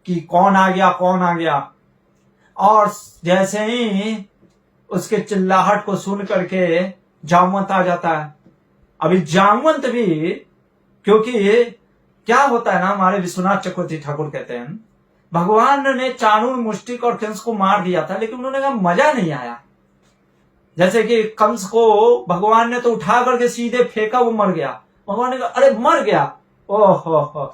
कि कौन आ गया, कौन आ गया। और जैसे ही उसके चिल्लाहट को सुन करके जामवंत आ जाता है। अभी जामवंत भी, क्योंकि क्या होता है ना, हमारे विश्वनाथ चक्रवर्ती ठाकुर कहते हैं भगवान ने चाणूर, मुष्टिक और कंस को मार दिया था, लेकिन उन्होंने कहा मजा नहीं आया। जैसे कि कंस को भगवान ने तो उठा करके सीधे फेंका, वो मर गया। भगवान ने कहा अरे मर गया, ओहो,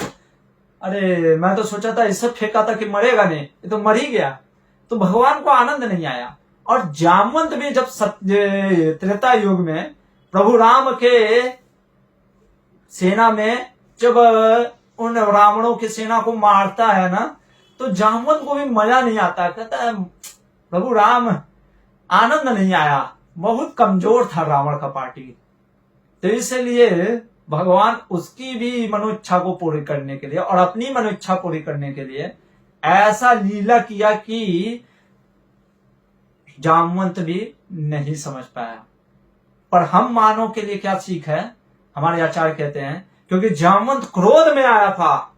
अरे मैं तो सोचा था इससे फेंका था कि मरेगा नहीं, ये तो मर ही गया। तो भगवान को आनंद नहीं आया। और जामवंत भी जब त्रेता युग में प्रभु राम के सेना में जब उन रावणों की सेना को मारता है ना, तो जामवंत को भी मजा नहीं आता। कहता है प्रभु राम, आनंद नहीं आया, बहुत कमजोर था रावण का पार्टी। तो इसलिए भगवान उसकी भी मनोइच्छा को पूरी करने के लिए और अपनी मनोइच्छा पूरी करने के लिए ऐसा लीला किया कि जामवंत भी नहीं समझ पाया। पर हम मानव के लिए क्या सीख है, हमारे आचार्य कहते हैं क्योंकि जामवंत क्रोध में आया था,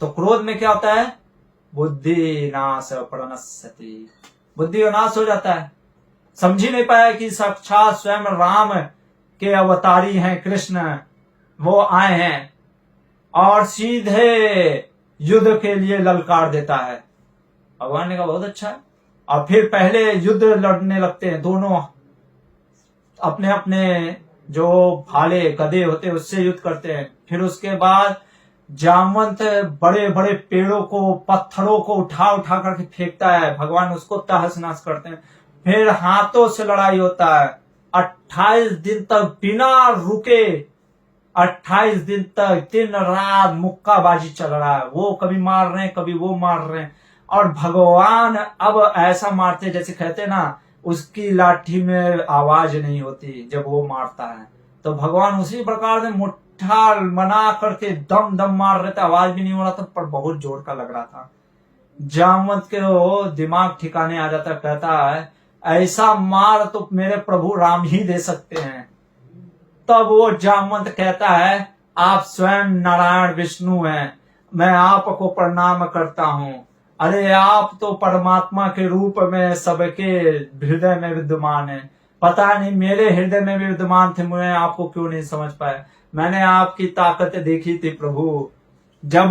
तो क्रोध में क्या होता है, बुद्धि नाश प्रणश्यति, बुद्धि नाश हो जाता है। समझ ही नहीं पाया कि साक्षात स्वयं राम के अवतारी हैं कृष्ण, वो आए हैं और सीधे युद्ध के लिए ललकार देता है। भगवान ने कहा बहुत अच्छा है। और फिर पहले युद्ध लड़ने लगते हैं दोनों, अपने अपने जो भाले गदे होते हैं उससे युद्ध करते हैं। फिर उसके बाद जामवंत बड़े बड़े पेड़ों को, पत्थरों को उठा उठा करके फेंकता है, भगवान उसको तहस नहस करते हैं। फिर हाथों से लड़ाई होता है 28 दिन तक बिना रुके, 28 दिन तक दिन रात मुक्काबाजी चल रहा है। वो कभी मार रहे हैं, कभी वो मार रहे हैं। और भगवान अब ऐसा मारते जैसे कहते ना, उसकी लाठी में आवाज नहीं होती जब वो मारता है, तो भगवान उसी प्रकार से मुट्ठा बना करके दम दम मार रहे थे, आवाज भी नहीं हो रहा था, पर बहुत जोर का लग रहा था। जामवंत के वो दिमाग ठिकाने आ जाता, कहता है ऐसा मार तो मेरे प्रभु राम ही दे सकते हैं। तब वो जामवंत कहता है आप स्वयं नारायण विष्णु हैं, मैं आपको प्रणाम करता हूं। अरे आप तो परमात्मा के रूप में सबके हृदय में विद्यमान है, पता नहीं मेरे हृदय में भी विद्यमान थे, मैं आपको क्यों नहीं समझ पाया। मैंने आपकी ताकत देखी थी प्रभु, जब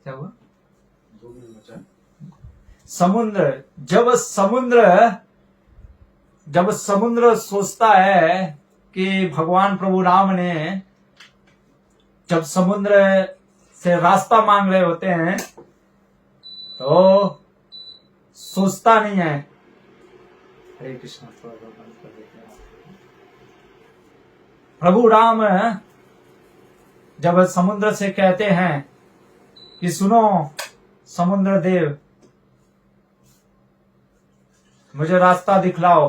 क्या हुआ जब समुद्र सोचता है कि भगवान प्रभु राम ने जब समुद्र से रास्ता मांग रहे होते हैं तो सोचता नहीं है। हरे कृष्ण। प्रभु राम जब समुद्र से कहते हैं कि सुनो समुद्र देव, मुझे रास्ता दिखलाओ,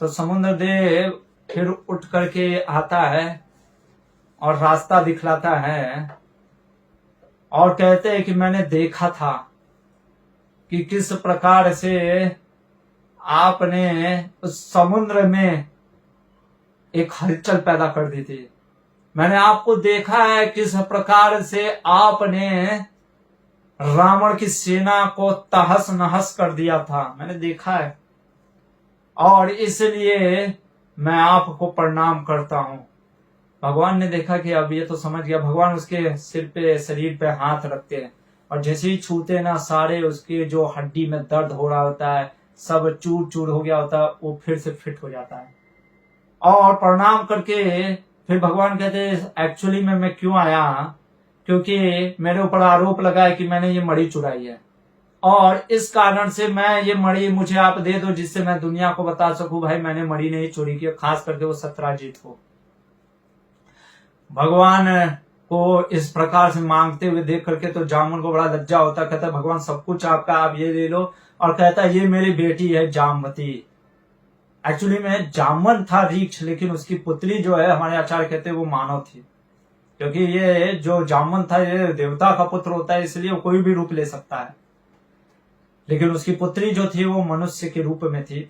तो समुद्र देव फिर उठ करके आता है और रास्ता दिखलाता है और कहते हैं कि मैंने देखा था कि किस प्रकार से आपने उस समुद्र में एक हलचल पैदा कर दी थी। मैंने आपको देखा है किस प्रकार से आपने रावण की सेना को तहस नहस कर दिया था, मैंने देखा है, और इसलिए मैं आपको प्रणाम करता हूं। भगवान ने देखा कि अब ये तो समझ गया। भगवान उसके सिर पे, शरीर पे हाथ रखते हैं और जैसे ही छूते ना, सारे उसके जो हड्डी में दर्द हो रहा होता है सब चूर चूर हो गया होता है, वो फिर से फिट हो जाता है। और प्रणाम करके फिर भगवान कहते हैं एक्चुअली में मैं क्यों आया, क्योंकि मेरे ऊपर आरोप लगा है कि मैंने ये मणि चुराई है, और इस कारण से मैं ये मणि मुझे आप दे दो, जिससे मैं दुनिया को बता सकूं भाई मैंने मणि नहीं चोरी की, खास करके वो सत्राजीत को। भगवान को इस प्रकार से मांगते हुए देख करके तो जामुन को बड़ा लज्जा होता, कहता है भगवान सब कुछ आपका, आप ये ले लो, और कहता है ये मेरी बेटी है जामवती। एक्चुअली में जामवन था रीक्ष, लेकिन उसकी पुत्री जो है हमारे आचार्य कहते हैं वो मानव थी, क्योंकि ये जो जामवन था ये देवता का पुत्र होता है, इसलिए वो कोई भी रूप ले सकता है, लेकिन उसकी पुत्री जो थी वो मनुष्य के रूप में थी।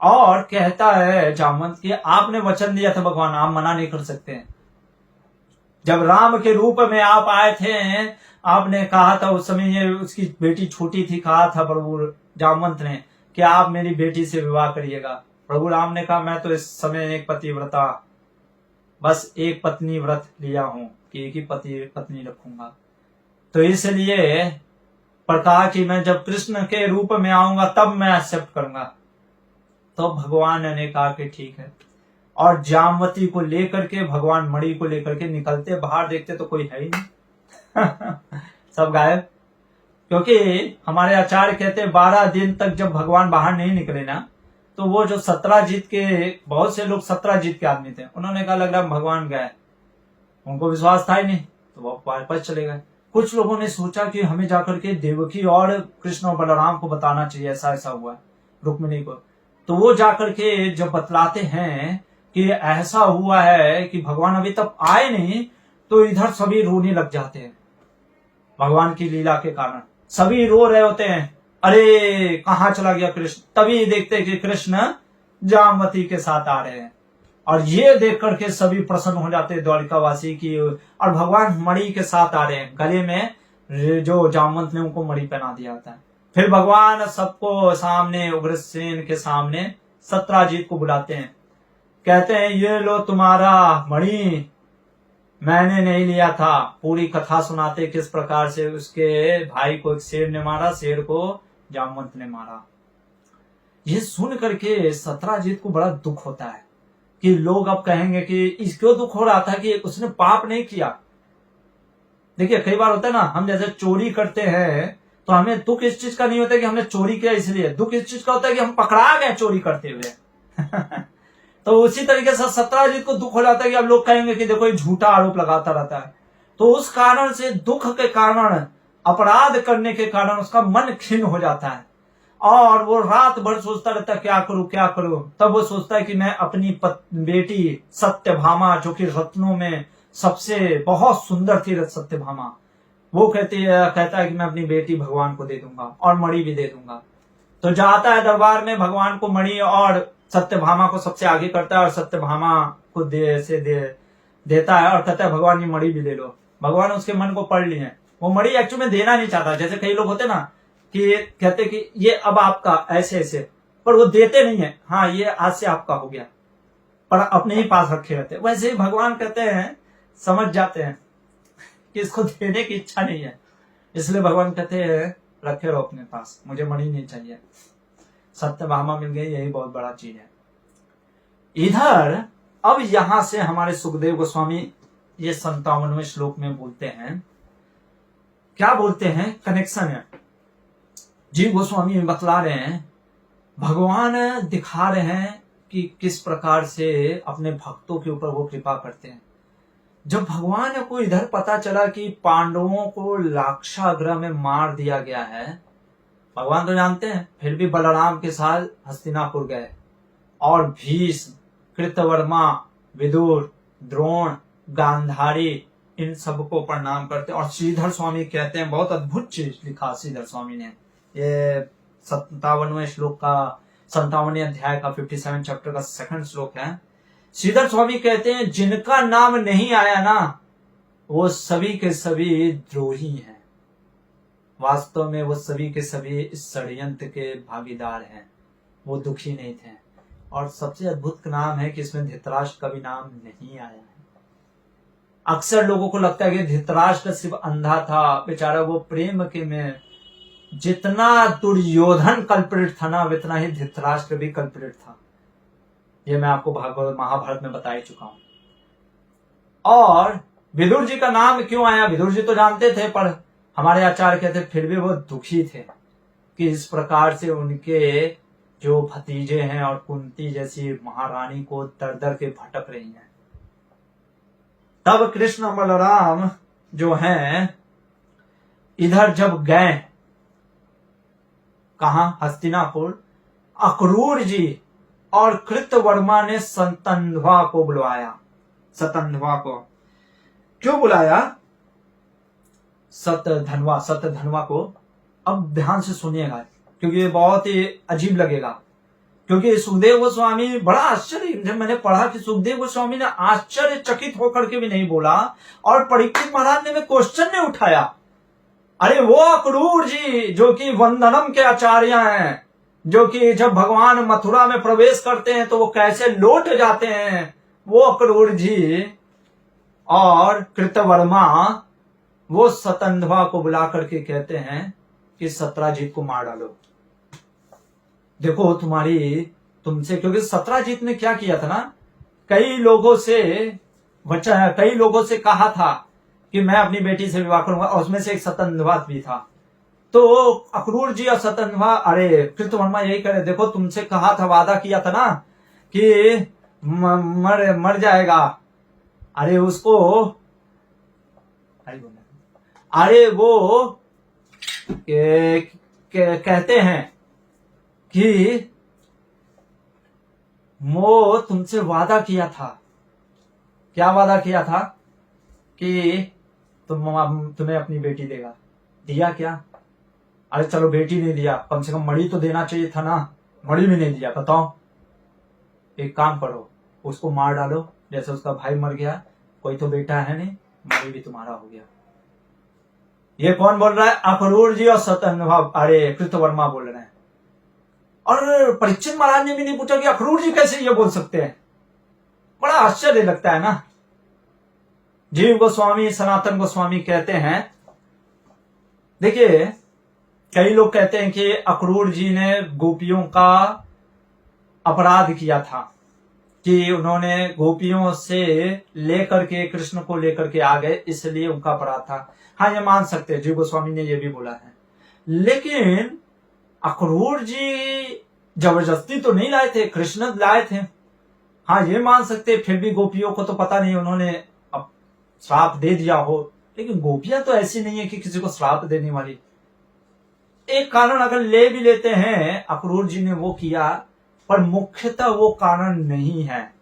और कहता है जामवंत कि आपने वचन दिया था भगवान, आप मना नहीं कर सकते हैं। जब राम के रूप में आप आए थे, आपने कहा था उस समय, ये उसकी बेटी छोटी थी, कहा था प्रभु जामवंत ने कि आप मेरी बेटी से विवाह करिएगा। प्रभु राम ने कहा मैं तो इस समय एक पतिव्रता, बस एक पत्नी व्रत लिया हूं कि एक ही पत्नी रखूंगा, तो इसलिए प्रकार कि मैं जब कृष्ण के रूप में आऊंगा तब मैं एक्सेप्ट करूंगा। तो भगवान ने कहा कि ठीक है, और जामवती को लेकर के भगवान मणि को लेकर के निकलते, बाहर देखते तो कोई है ही नहीं सब गायब। क्योंकि हमारे आचार्य कहते 12 दिन तक जब भगवान बाहर नहीं निकले ना, तो वो जो सत्राजीत के, बहुत से लोग सत्राजीत के आदमी थे, उन्होंने कहा लग रहा भगवान गए, उनको विश्वास था ही नहीं, तो वो वापस चले गए। कुछ लोगों ने सोचा कि हमें जाकर के देवकी और कृष्ण और बलराम को बताना चाहिए ऐसा ऐसा हुआ रुक्मिणी को। तो वो जाकर के जब बतलाते हैं कि ऐसा हुआ है कि भगवान अभी तक आए नहीं, तो इधर सभी रोने लग जाते हैं भगवान की लीला के कारण। सभी रो रहे होते हैं, अरे कहाँ चला गया कृष्ण। तभी देखते हैं कि कृष्ण जामवती के साथ आ रहे हैं, और ये देख करके सभी प्रसन्न हो जाते हैं द्वारिकावासी की, और भगवान मणि के साथ आ रहे हैं, गले में जो जामवंत ने उनको मणि पहना दिया होता है। फिर भगवान सबको सामने, उग्रसेन के सामने सत्राजीत को बुलाते हैं, कहते हैं ये लो तुम्हारा मणि, मैंने नहीं लिया था। पूरी कथा सुनाते किस प्रकार से उसके भाई को एक शेर ने मारा, शेर को जामवंत ने मारा। ये सुन करके सत्राजीत को बड़ा दुख होता है कि लोग अब कहेंगे कि इस क्यों दुख हो रहा था कि उसने पाप नहीं किया। देखिए कई बार होता है ना, हम जैसे चोरी करते हैं तो हमें दुख इस चीज का नहीं होता कि हमने चोरी किया इसलिए, दुख इस चीज का होता है कि हम पकड़ा गए चोरी करते हुए तो उसी तरीके से सत्राजीत को दुख हो जाता है कि अब लोग कहेंगे कि देखो ये झूठा आरोप लगाता रहता है। तो उस कारण से, दुख के कारण, अपराध करने के कारण उसका मन खिन्न हो जाता है, और वो रात भर सोचता रहता है क्या करूं क्या करूं। तब वो सोचता है कि मैं अपनी बेटी सत्यभामा, जो कि रत्नों में सबसे बहुत सुंदर थी सत्यभामा, वो कहता है कि मैं अपनी बेटी भगवान को दे दूंगा और मणि भी दे दूंगा। तो जाता है दरबार में, भगवान को मणि और सत्यभामा को सबसे आगे करता है, और सत्यभामा को देता है और कहता है भगवान ये मणि भी ले लो। भगवान उसके मन को पढ़ लिए, वो मणि एक्चुअली में देना नहीं चाहता। जैसे कई लोग होते ना कि कहते कि ये अब आपका ऐसे ऐसे, पर वो देते नहीं है, हाँ ये आज से आपका हो गया, पर अपने ही पास रखे रहते। वैसे ही भगवान कहते हैं, समझ जाते हैं कि इसको देने की इच्छा नहीं है, इसलिए भगवान कहते हैं रखे रहो अपने पास, मुझे मणि नहीं चाहिए। सत्यभामा मिल गई, यही बहुत बड़ा चीज है। इधर अब यहां से हमारे सुखदेव गोस्वामी ये 57वें श्लोक में बोलते हैं, क्या बोलते हैं, कनेक्शन है। जीव गोस्वामी बतला रहे हैं, भगवान दिखा रहे हैं कि किस प्रकार से अपने भक्तों के ऊपर वो कृपा करते हैं। जब भगवान को इधर पता चला कि पांडवों को लाक्षागृह में मार दिया गया है, भगवान तो जानते हैं, फिर भी बलराम के साथ हस्तिनापुर गए और भीष्म, कृतवर्मा, विदुर, द्रोण, गांधारी, इन सबको प्रणाम करते हैं। और श्रीधर स्वामी कहते हैं, बहुत अद्भुत चीज लिखा श्रीधर स्वामी ने, ये 57वें श्लोक का 57वें अध्याय का 57 चैप्टर का 2nd श्लोक है। श्रीधर स्वामी कहते हैं, जिनका नाम नहीं आया ना, वो सभी के सभी द्रोही हैं। वास्तव में वो सभी के सभी इस षड्यंत्र के भागीदार हैं, वो दुखी नहीं थे। और सबसे अद्भुत नाम है कि इसमें धृतराष्ट्र का भी नाम नहीं आया है। अक्सर लोगों को लगता है कि धृतराष्ट्र सिर्फ अंधा था, बेचारा वो प्रेम के में, जितना दुर्योधन कल्प्रिट था ना, उतना ही धृतराष्ट्र भी कल्प्रिट था। ये मैं आपको भागवत महाभारत में बता ही चुका हूं। और विदुर जी का नाम क्यों आया, विदुर जी तो जानते थे, पर हमारे आचार्य कहते फिर भी वो दुखी थे कि इस प्रकार से उनके जो भतीजे हैं और कुंती जैसी महारानी को दर दर के भटक रही हैं। तब कृष्ण बलराम जो हैं इधर जब गए, कहा, हस्तिनापुर, अक्रूर जी और कृतवर्मा ने सतंध्वा को बुलवाया। सतंध्वा को क्यों बुलाया, सतधनवा को। अब ध्यान से सुनिएगा क्योंकि ये बहुत ही अजीब लगेगा, क्योंकि सुखदेव गोस्वामी बड़ा आश्चर्य, जब मैंने पढ़ा कि सुखदेव गोस्वामी ने आश्चर्यचकित होकर के भी नहीं बोला और परीक्षित महाराज ने क्वेश्चन नहीं उठाया। अरे वो अक्रूर जी जो कि वंदनम के आचार्य हैं, जो कि जब भगवान मथुरा में प्रवेश करते हैं तो वो कैसे लौट जाते हैं, वो अक्रूर जी और कृतवर्मा वो सतंध्वा को बुला करके कहते हैं कि सत्राजीत को मार डालो। देखो तुमसे, क्योंकि सत्राजीत ने क्या किया था ना, कई लोगों से कहा था कि मैं अपनी बेटी से विवाह करूंगा, और उसमें से एक सतंध्वा भी था। तो अक्रूर जी और सतंध्वा, अरे कृतवर्मा यही करे, देखो तुमसे कहा था, वादा किया था ना कि मर जाएगा। अरे उसको, अरे वो कहते हैं कि वो तुमसे वादा किया था। क्या वादा किया था कि तुम्हें अपनी बेटी देगा, दिया क्या? अरे चलो बेटी नहीं दिया, कम से कम मणि तो देना चाहिए था ना, मणि भी नहीं दिया। बताओ, एक काम करो, उसको मार डालो, जैसे उसका भाई मर गया, कोई तो बेटा है नहीं, मणि भी तुम्हारा हो गया। ये कौन बोल रहा है? अक्रूर जी और सतंध्वा, अरे कृतवर्मा बोल रहे हैं। और परीक्षित महाराज ने भी नहीं पूछा कि अक्रूर जी कैसे ये बोल सकते हैं। बड़ा आश्चर्य लगता है ना। जीव गोस्वामी, सनातन गोस्वामी कहते हैं, देखिए कई लोग कहते हैं कि अक्रूर जी ने गोपियों का अपराध किया था, कि उन्होंने गोपियों से लेकर के कृष्ण को लेकर के आ गए, इसलिए उनका अपराध था। हाँ, ये मान सकते हैं, जीव गोस्वामी ने ये भी बोला है। लेकिन अक्रूर जी जबरदस्ती तो नहीं लाए थे, कृष्ण लाए थे। हाँ, ये मान सकते, फिर भी गोपियों को तो पता नहीं, उन्होंने अब श्राप दे दिया हो। लेकिन गोपियां तो ऐसी नहीं है कि किसी को श्राप देने वाली। एक कारण अगर ले भी लेते हैं, अक्रूर जी ने वो किया, पर मुख्यतः वो कारण नहीं है।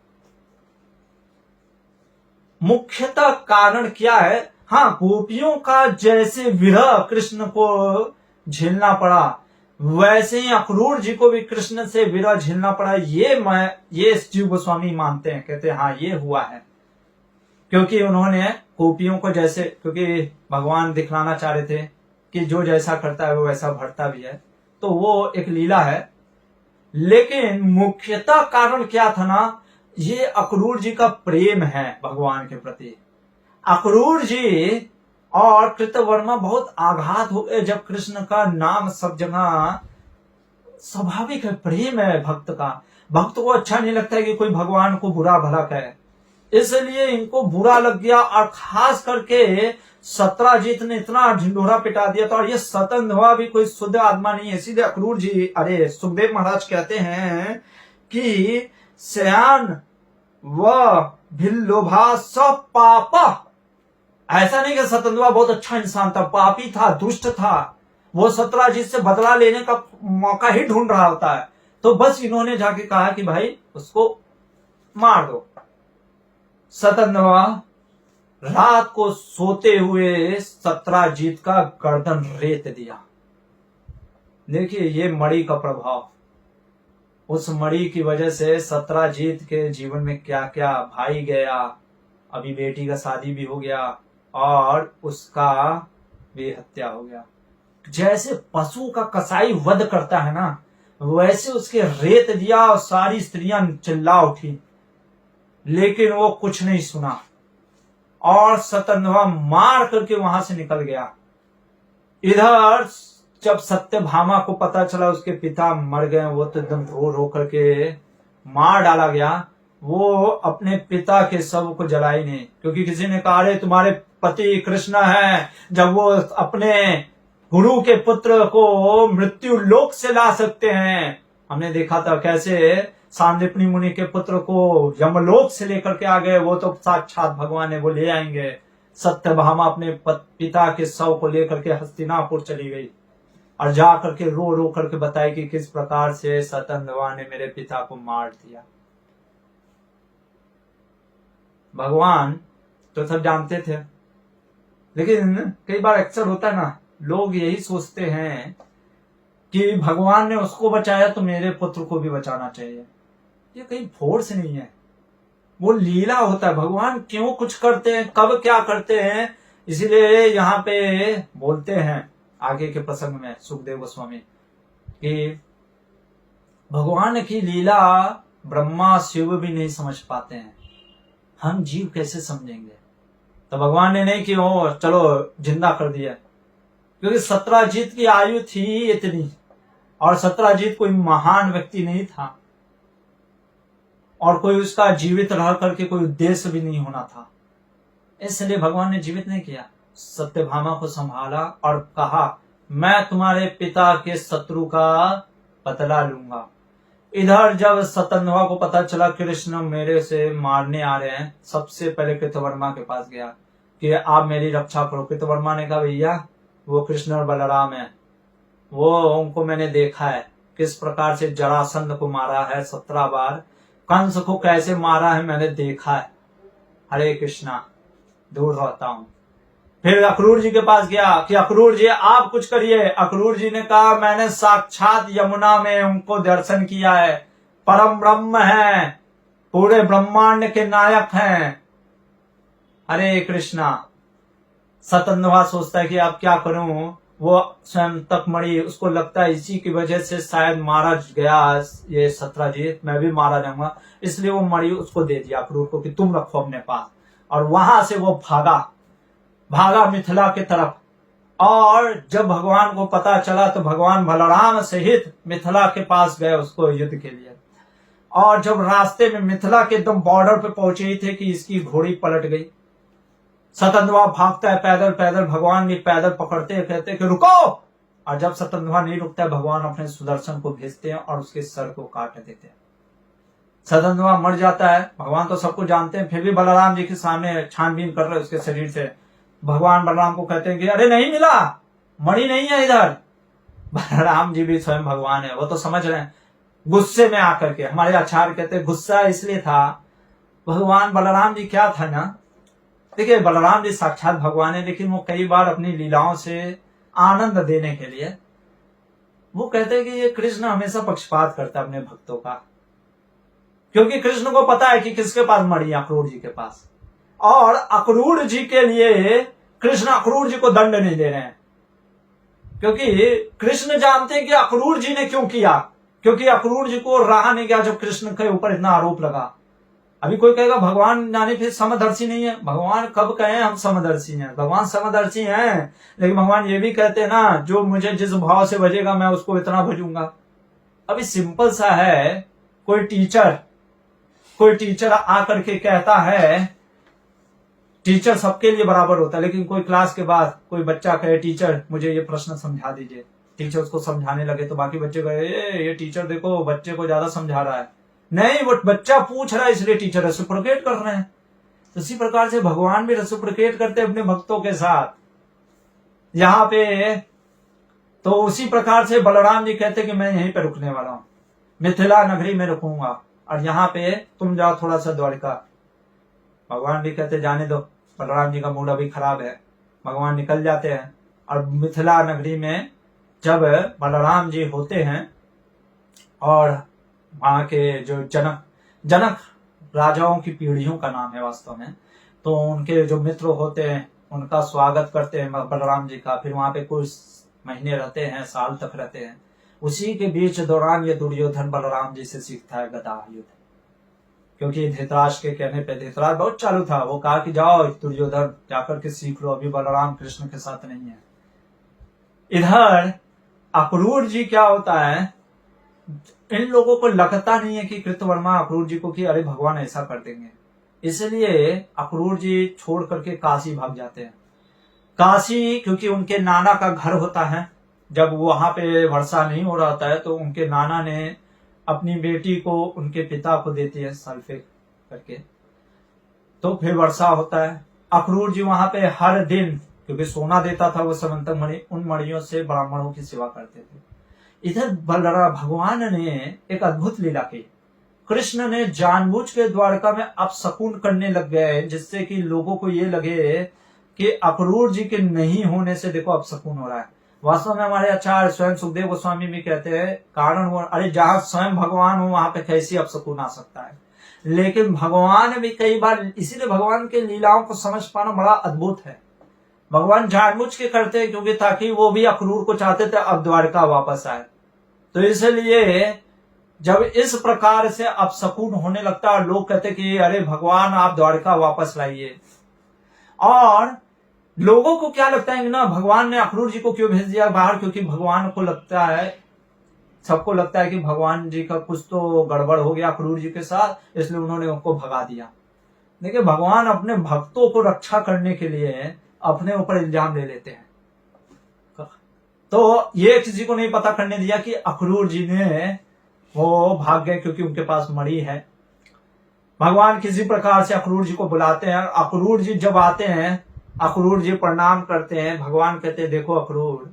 मुख्यतः कारण क्या है? हाँ, गोपियों का जैसे विरह कृष्ण को झेलना पड़ा, वैसे ही अक्रूर जी को भी कृष्ण से विरह झेलना पड़ा। ये जीव गोस्वामी मानते हैं, कहते हैं हाँ ये हुआ है, क्योंकि उन्होंने गोपियों को जैसे, क्योंकि भगवान दिखलाना चाह रहे थे कि जो जैसा करता है वो वैसा भरता भी है, तो वो एक लीला है। लेकिन मुख्यतः कारण क्या था ना, ये अक्रूर जी का प्रेम है भगवान के प्रति। अक्रूर जी और कृतवर्मा बहुत आघात हो गए जब कृष्ण का नाम सब जगह। स्वाभाविक है, प्रेम है भक्त का। भक्त को अच्छा नहीं लगता है कि कोई भगवान को बुरा भला कहे, इसलिए इनको बुरा लग गया। और खास करके सत्राजीत ने इतना ढिंढोरा पिटा दिया था। और ये सतंधवा भी कोई शुद्ध आत्मा नहीं है, इसीलिए अक्रूर जी, अरे सुखदेव महाराज कहते हैं कि सयान व भिल्लोभा सब पापा। ऐसा नहीं कि सतंधवा बहुत अच्छा इंसान था, पापी था, दुष्ट था। वो सत्राजीत से बदला लेने का मौका ही ढूंढ रहा होता है। तो बस इन्होंने जाके कहा कि भाई उसको मार दो। सतंधवा रात को सोते हुए सत्राजीत का गर्दन रेत दिया। देखिए ये मणि का प्रभाव, उस मणि की वजह से सत्राजीत के जीवन में क्या क्या, भाई गया, अभी बेटी का शादी भी हो गया और उसका भी हत्या हो गया। जैसे पशु का कसाई वध करता है ना, वैसे उसके रेत दिया और सारी स्त्रियां चिल्ला उठी, लेकिन वो कुछ नहीं सुना और सतंधवा मार करके वहां से निकल गया। इधर जब सत्यभामा को पता चला उसके पिता मर गए, वो तो एकदम रो रो करके मार डाला गया। वो अपने पिता के शव को जलाई नहीं, क्योंकि किसी ने कहा अरे तुम्हारे पति कृष्ण है, जब वो अपने गुरु के पुत्र को मृत्यु लोक से ला सकते हैं। हमने देखा था कैसे सांदीपनी मुनि के पुत्र को यमलोक से लेकर के आ गए, वो तो साक्षात भगवान है, वो ले आएंगे। सत्यभामा अपने पिता के शव को लेकर के हस्तिनापुर चली गई और जा करके रो रो करके बताई कि किस प्रकार से सतंधवा ने मेरे पिता को मार दिया। भगवान तो सब जानते थे, लेकिन कई बार अक्सर होता है ना, लोग यही सोचते हैं कि भगवान ने उसको बचाया तो मेरे पुत्र को भी बचाना चाहिए। ये कहीं फोर्स नहीं है, वो लीला होता है। भगवान क्यों कुछ करते हैं, कब क्या करते हैं, इसीलिए यहाँ पे बोलते हैं आगे के प्रसंग में सुखदेव गोस्वामी कि भगवान की लीला ब्रह्मा शिव भी नहीं समझ पाते हैं, हम जीव कैसे समझेंगे। तो भगवान ने नहीं कि हो चलो जिंदा कर दिया, क्योंकि सत्राजीत की आयु थी इतनी और सत्राजीत कोई महान व्यक्ति नहीं था और कोई उसका जीवित रह करके कोई उद्देश्य भी नहीं होना था, इसलिए भगवान ने जीवित नहीं किया। सत्यभामा को संभाला और कहा मैं तुम्हारे पिता के शत्रु का बदला लूंगा। इधर जब सतंधवा को पता चला कृष्ण मेरे से मारने आ रहे हैं, सबसे पहले कृतवर्मा के पास गया कि आप मेरी रक्षा करो। कृतवर्मा ने कहा भैया वो कृष्ण और बलराम है, वो उनको मैंने देखा है किस प्रकार से जरासंध को मारा है 17 बार, कंस को कैसे मारा है मैंने देखा है। हरे कृष्णा, दूर रहता हूं। फिर अक्रूर जी के पास गया कि अक्रूर जी आप कुछ करिए। अक्रूर जी ने कहा मैंने साक्षात यमुना में उनको दर्शन किया है, परम ब्रह्म है, पूरे ब्रह्मांड के नायक हैं। हरे कृष्णा। सतंधवा सोचता है कि अब क्या करूं, वो स्वयं तक मणि उसको लगता है इसी की वजह से शायद मारा गया ये सत्राजीत, मैं भी मारा जाऊंगा, इसलिए वो मणि उसको दे दिया अक्रूर को कि तुम रखो अपने पास। और वहां से वो भागा मिथिला की तरफ। और जब भगवान को पता चला तो भगवान बलराम सहित मिथिला के पास गए उसको युद्ध के लिए। और जब रास्ते में मिथिला के एकदम बॉर्डर पे पहुंचे ही थे कि इसकी घोड़ी पलट गई। सतंधवा भागता है पैदल पैदल, भगवान भी पैदल पकड़ते हैं, कहते हैं कि रुको। और जब सतंधवा नहीं रुकता है भगवान अपने सुदर्शन को भेजते हैं और उसके सर को काट देते हैं। सतंधवा मर जाता है। भगवान तो सबको जानते हैं, फिर भी बलराम जी के सामने छानबीन कर रहे हैं उसके शरीर से। भगवान बलराम को कहते हैं कि अरे नहीं मिला, मणि नहीं है इधर। बलराम जी भी स्वयं भगवान है, वो तो समझ रहे हैं। गुस्से में आकर के, हमारे आचार्य कहते हैं गुस्सा इसलिए था, भगवान बलराम जी क्या था ना, देखिए बलराम जी साक्षात भगवान है, लेकिन वो कई बार अपनी लीलाओं से आनंद देने के लिए वो कहते हैं कि ये कृष्ण हमेशा पक्षपात करता है अपने भक्तों का, क्योंकि कृष्ण को पता है कि किसके पास मणि, अक्रूर जी के पास। और अक्रूर जी के लिए कृष्ण अक्रूर जी को दंड नहीं दे रहे हैं, क्योंकि कृष्ण जानते हैं कि अक्रूर जी ने क्यों किया, क्योंकि अक्रूर जी को रहा नहीं गया जब कृष्ण के ऊपर इतना आरोप लगा। अभी कोई कहेगा भगवान जाने फिर समदर्शी नहीं है। भगवान कब कहे हम समदर्शी हैं? भगवान समदर्शी हैं, लेकिन भगवान ये भी कहते हैं ना, जो मुझे जिस भाव से भजेगा मैं उसको इतना भजूंगा। अभी सिंपल सा है, कोई टीचर आकर के कहता है, टीचर सबके लिए बराबर होता है, लेकिन कोई क्लास के बाद कोई बच्चा कहे टीचर मुझे ये प्रश्न समझा दीजिए, टीचर उसको समझाने लगे तो बाकी बच्चे कहे ये टीचर देखो बच्चे को ज्यादा समझा रहा है। नहीं, वो बच्चा पूछ रहा है इसलिए टीचर रेसिप्रोकेट कर रहे हैं। तो इसी प्रकार से भगवान भी रेसिप्रोकेट करते हैं अपने भक्तों के साथ यहाँ पे। तो उसी प्रकार से बलराम जी कहते कि मैं यहीं पे रुकने वाला हूं, मिथिला नगरी में रुकूंगा, और यहाँ पे तुम जाओ थोड़ा सा द्वारिका। भगवान भी कहते जाने दो, बलराम जी का मूड अभी खराब है। भगवान निकल जाते हैं, और मिथिला नगरी में जब बलराम जी होते हैं, और वहां के जो जनक राजाओं की पीढ़ियों का नाम है वास्तव में, तो उनके जो मित्र होते हैं उनका स्वागत करते हैं बलराम जी का। फिर वहां पे कुछ महीने रहते हैं, साल तक रहते हैं। उसी के बीच दौरान ये दुर्योधन बलराम जी से सीखता है गदा युद्ध, क्योंकि धृतराष्ट्र के कहने पे, धृतराष्ट्र बहुत चालू था, वो कहा कि जाओ दुर्योधन जाकर के सीख लो, अभी बलराम कृष्ण के साथ नहीं है। इधर अक्रूर जी क्या होता है, इन लोगों को लगता नहीं है कि कृतवर्मा अक्रूर जी को कि अरे भगवान ऐसा कर देंगे, इसलिए अक्रूर जी छोड़ करके काशी भाग जाते हैं। काशी, क्योंकि उनके नाना का घर होता है, जब वहां पे वर्षा नहीं हो रहा होता है तो उनके नाना ने अपनी बेटी को उनके पिता को देती है सल्फे करके, तो फिर वर्षा होता है। अक्रूर जी वहां पे हर दिन, क्योंकि सोना देता था वो समंतक मणि, उन मणियों से ब्राह्मणों की सेवा करते थे। इधर बलराम भगवान ने एक अद्भुत लीला की। कृष्ण ने जानबूझ के द्वारका में अपशकुन करने लग गए, जिससे कि लोगों को ये लगे कि अक्रूर जी के नहीं होने से देखो अपशकुन हो रहा है। वास्तव में हमारे आचार्य स्वयं सुखदेव गोस्वामी भी कहते हैं कारण वो, अरे जहां स्वयं भगवान हो वहां पे कैसी अपशकुन आ सकता है। लेकिन भगवान भी कई बार, इसीलिए भगवान के लीलाओं को समझ पाना बड़ा अद्भुत है। भगवान जानबूझ के करते हैं, क्योंकि ताकि वो भी अक्रूर को चाहते थे अब द्वारका वापस आए। तो इसलिए जब इस प्रकार से अपशकुन होने लगता है, लोग कहते कि अरे भगवान आप द्वारका वापस लाइए, और लोगों को क्या लगता है कि ना भगवान ने अक्रूर जी को क्यों भेज दिया बाहर, क्योंकि भगवान को लगता है, सबको लगता है कि भगवान जी का कुछ तो गड़बड़ हो गया अक्रूर जी के साथ, इसलिए उन्होंने उनको भगा दिया। देखिए भगवान अपने भक्तों को रक्षा करने के लिए अपने ऊपर इल्जाम ले लेते हैं। तो ये किसी को नहीं पता करने दिया कि अक्रूर जी ने वो भाग गए, क्योंकि उनके पास मणि है। भगवान किसी प्रकार से अक्रूर जी को बुलाते हैं। अक्रूर जी जब आते हैं, अक्रूर जी प्रणाम करते हैं। भगवान कहते हैं देखो अक्रूर,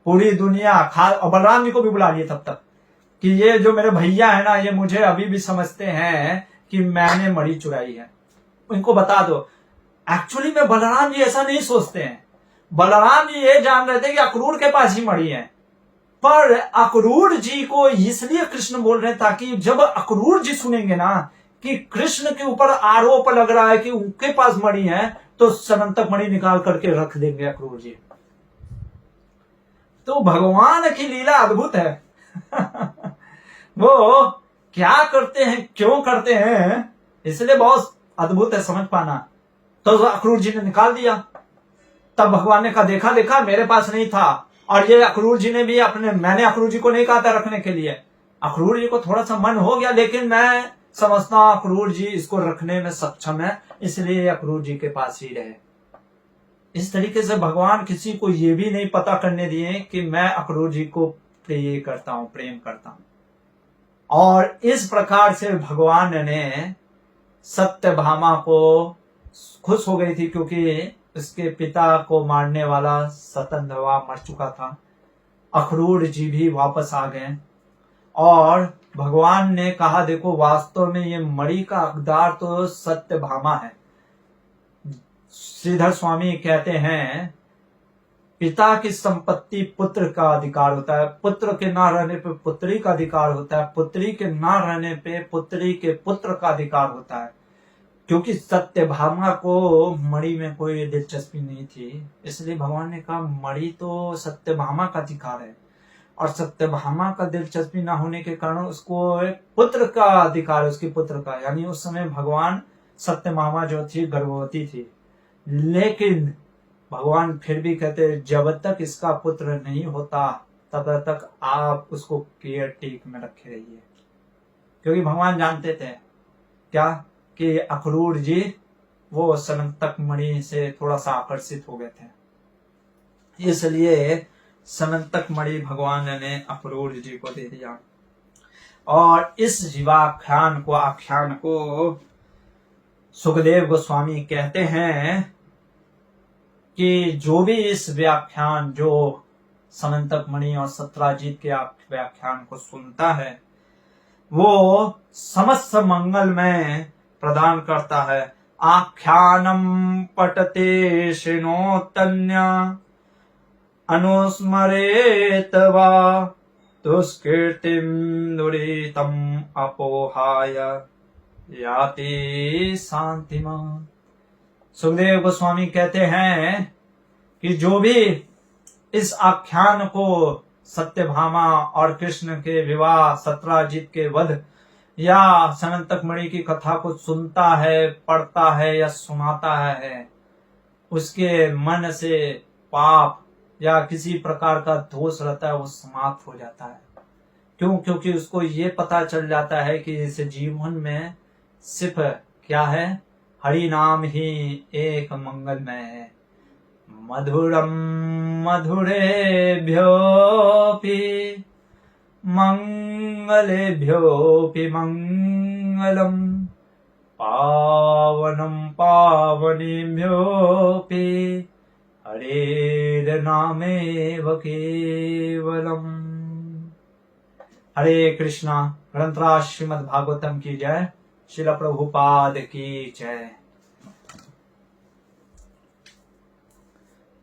पूरी दुनिया और बलराम जी को भी बुला लिए तब तक कि ये जो मेरे भैया है ना, ये मुझे अभी भी समझते हैं कि मैंने मणि चुराई है, इनको बता दो। एक्चुअली में बलराम जी ऐसा नहीं सोचते हैं। बलराम जी ये जान रहे थे कि अक्रूर के पास ही मणि है, पर अक्रूर जी को इसलिए कृष्ण बोल रहे हैं ताकि जब अक्रूर जी सुनेंगे ना कि कृष्ण के ऊपर आरोप लग रहा है कि उनके पास मणि है, तो समंतक मणि निकाल करके रख देंगे अक्रूर जी। तो भगवान की लीला अद्भुत है। वो क्या करते हैं, क्यों करते हैं, इसलिए बहुत अद्भुत है समझ पाना। तो अक्रूर जी ने निकाल दिया। तब भगवान ने कहा देखा देखा मेरे पास नहीं था, और ये अक्रूर जी ने भी मैंने अक्रूर जी को नहीं कहा था रखने के लिए। अक्रूर जी को थोड़ा सा मन हो गया, लेकिन मैं समझता हूं अक्रूर जी इसको रखने में सक्षम है, इसलिए अक्रूर जी के पास ही रहे। इस तरीके से भगवान किसी को ये भी नहीं पता करने दिए कि मैं अक्रूर जी को प्रिय करता हूं, प्रेम करता हूं। और इस प्रकार से भगवान ने सत्यभामा को, खुश हो गई थी क्योंकि उसके पिता को मारने वाला सतंधवा मर चुका था। अक्रूर जी भी वापस आ गए, और भगवान ने कहा देखो वास्तव में ये मणि का हकदार तो सत्यभामा है। श्रीधर स्वामी कहते हैं पिता की संपत्ति पुत्र का अधिकार होता है, पुत्र के ना रहने पे पुत्री का अधिकार होता है, पुत्री के ना रहने पे पुत्री के पुत्र का अधिकार होता है। क्योंकि सत्यभामा को मणि में कोई दिलचस्पी नहीं थी, इसलिए भगवान ने कहा मणि तो सत्यभामा का अधिकार है, और सत्यभामा का दिलचस्पी ना होने के कारण उसको एक पुत्र का अधिकार है, उसके पुत्र का। यानी उस समय भगवान सत्यभामा जो थी गर्भवती थी, लेकिन भगवान फिर भी कहते जब तक इसका पुत्र नहीं होता तब तक आप उसको केयर टेक में रखे रहिए। क्योंकि भगवान जानते थे क्या कि अक्रूर जी वो समंतक मणि से थोड़ा सा आकर्षित हो गए थे, इसलिए समंतक मणि भगवान ने अक्रूर जी को दे दिया। और इस जीवाख्यान को सुखदेव गोस्वामी कहते हैं कि जो भी इस व्याख्यान जो समंतक मणि और सत्राजित के व्याख्यान को सुनता है वो समस्त मंगल में प्रदान करता है। आख्यानम पठते शृणोतन्य अनुस्मरेत वा दुष्कीर्तिम दुरितम अपोहाय याति शांतिमा। सुखदेव गोस्वामी कहते हैं कि जो भी इस आख्यान को सत्यभामा और कृष्ण के विवाह, सत्राजित के वध या समंतक मणि की कथा को सुनता है, पढ़ता है या सुनाता है, उसके मन से पाप या किसी प्रकार का दोष रहता है वो समाप्त हो जाता है। क्यों? क्योंकि उसको ये पता चल जाता है कि इस जीवन में सिर्फ क्या है, हरि नाम ही एक मंगलमय है। मधुरम मधुरेभ्योऽपि मंगलेभ्योऽपि मंगलम, पावनम पावनेभ्योऽपि हरेर्नामेव केवलम। हरे कृष्णा। ग्रंथराज श्रीमद् भागवतम की जय। श्रील प्रभुपाद की जय।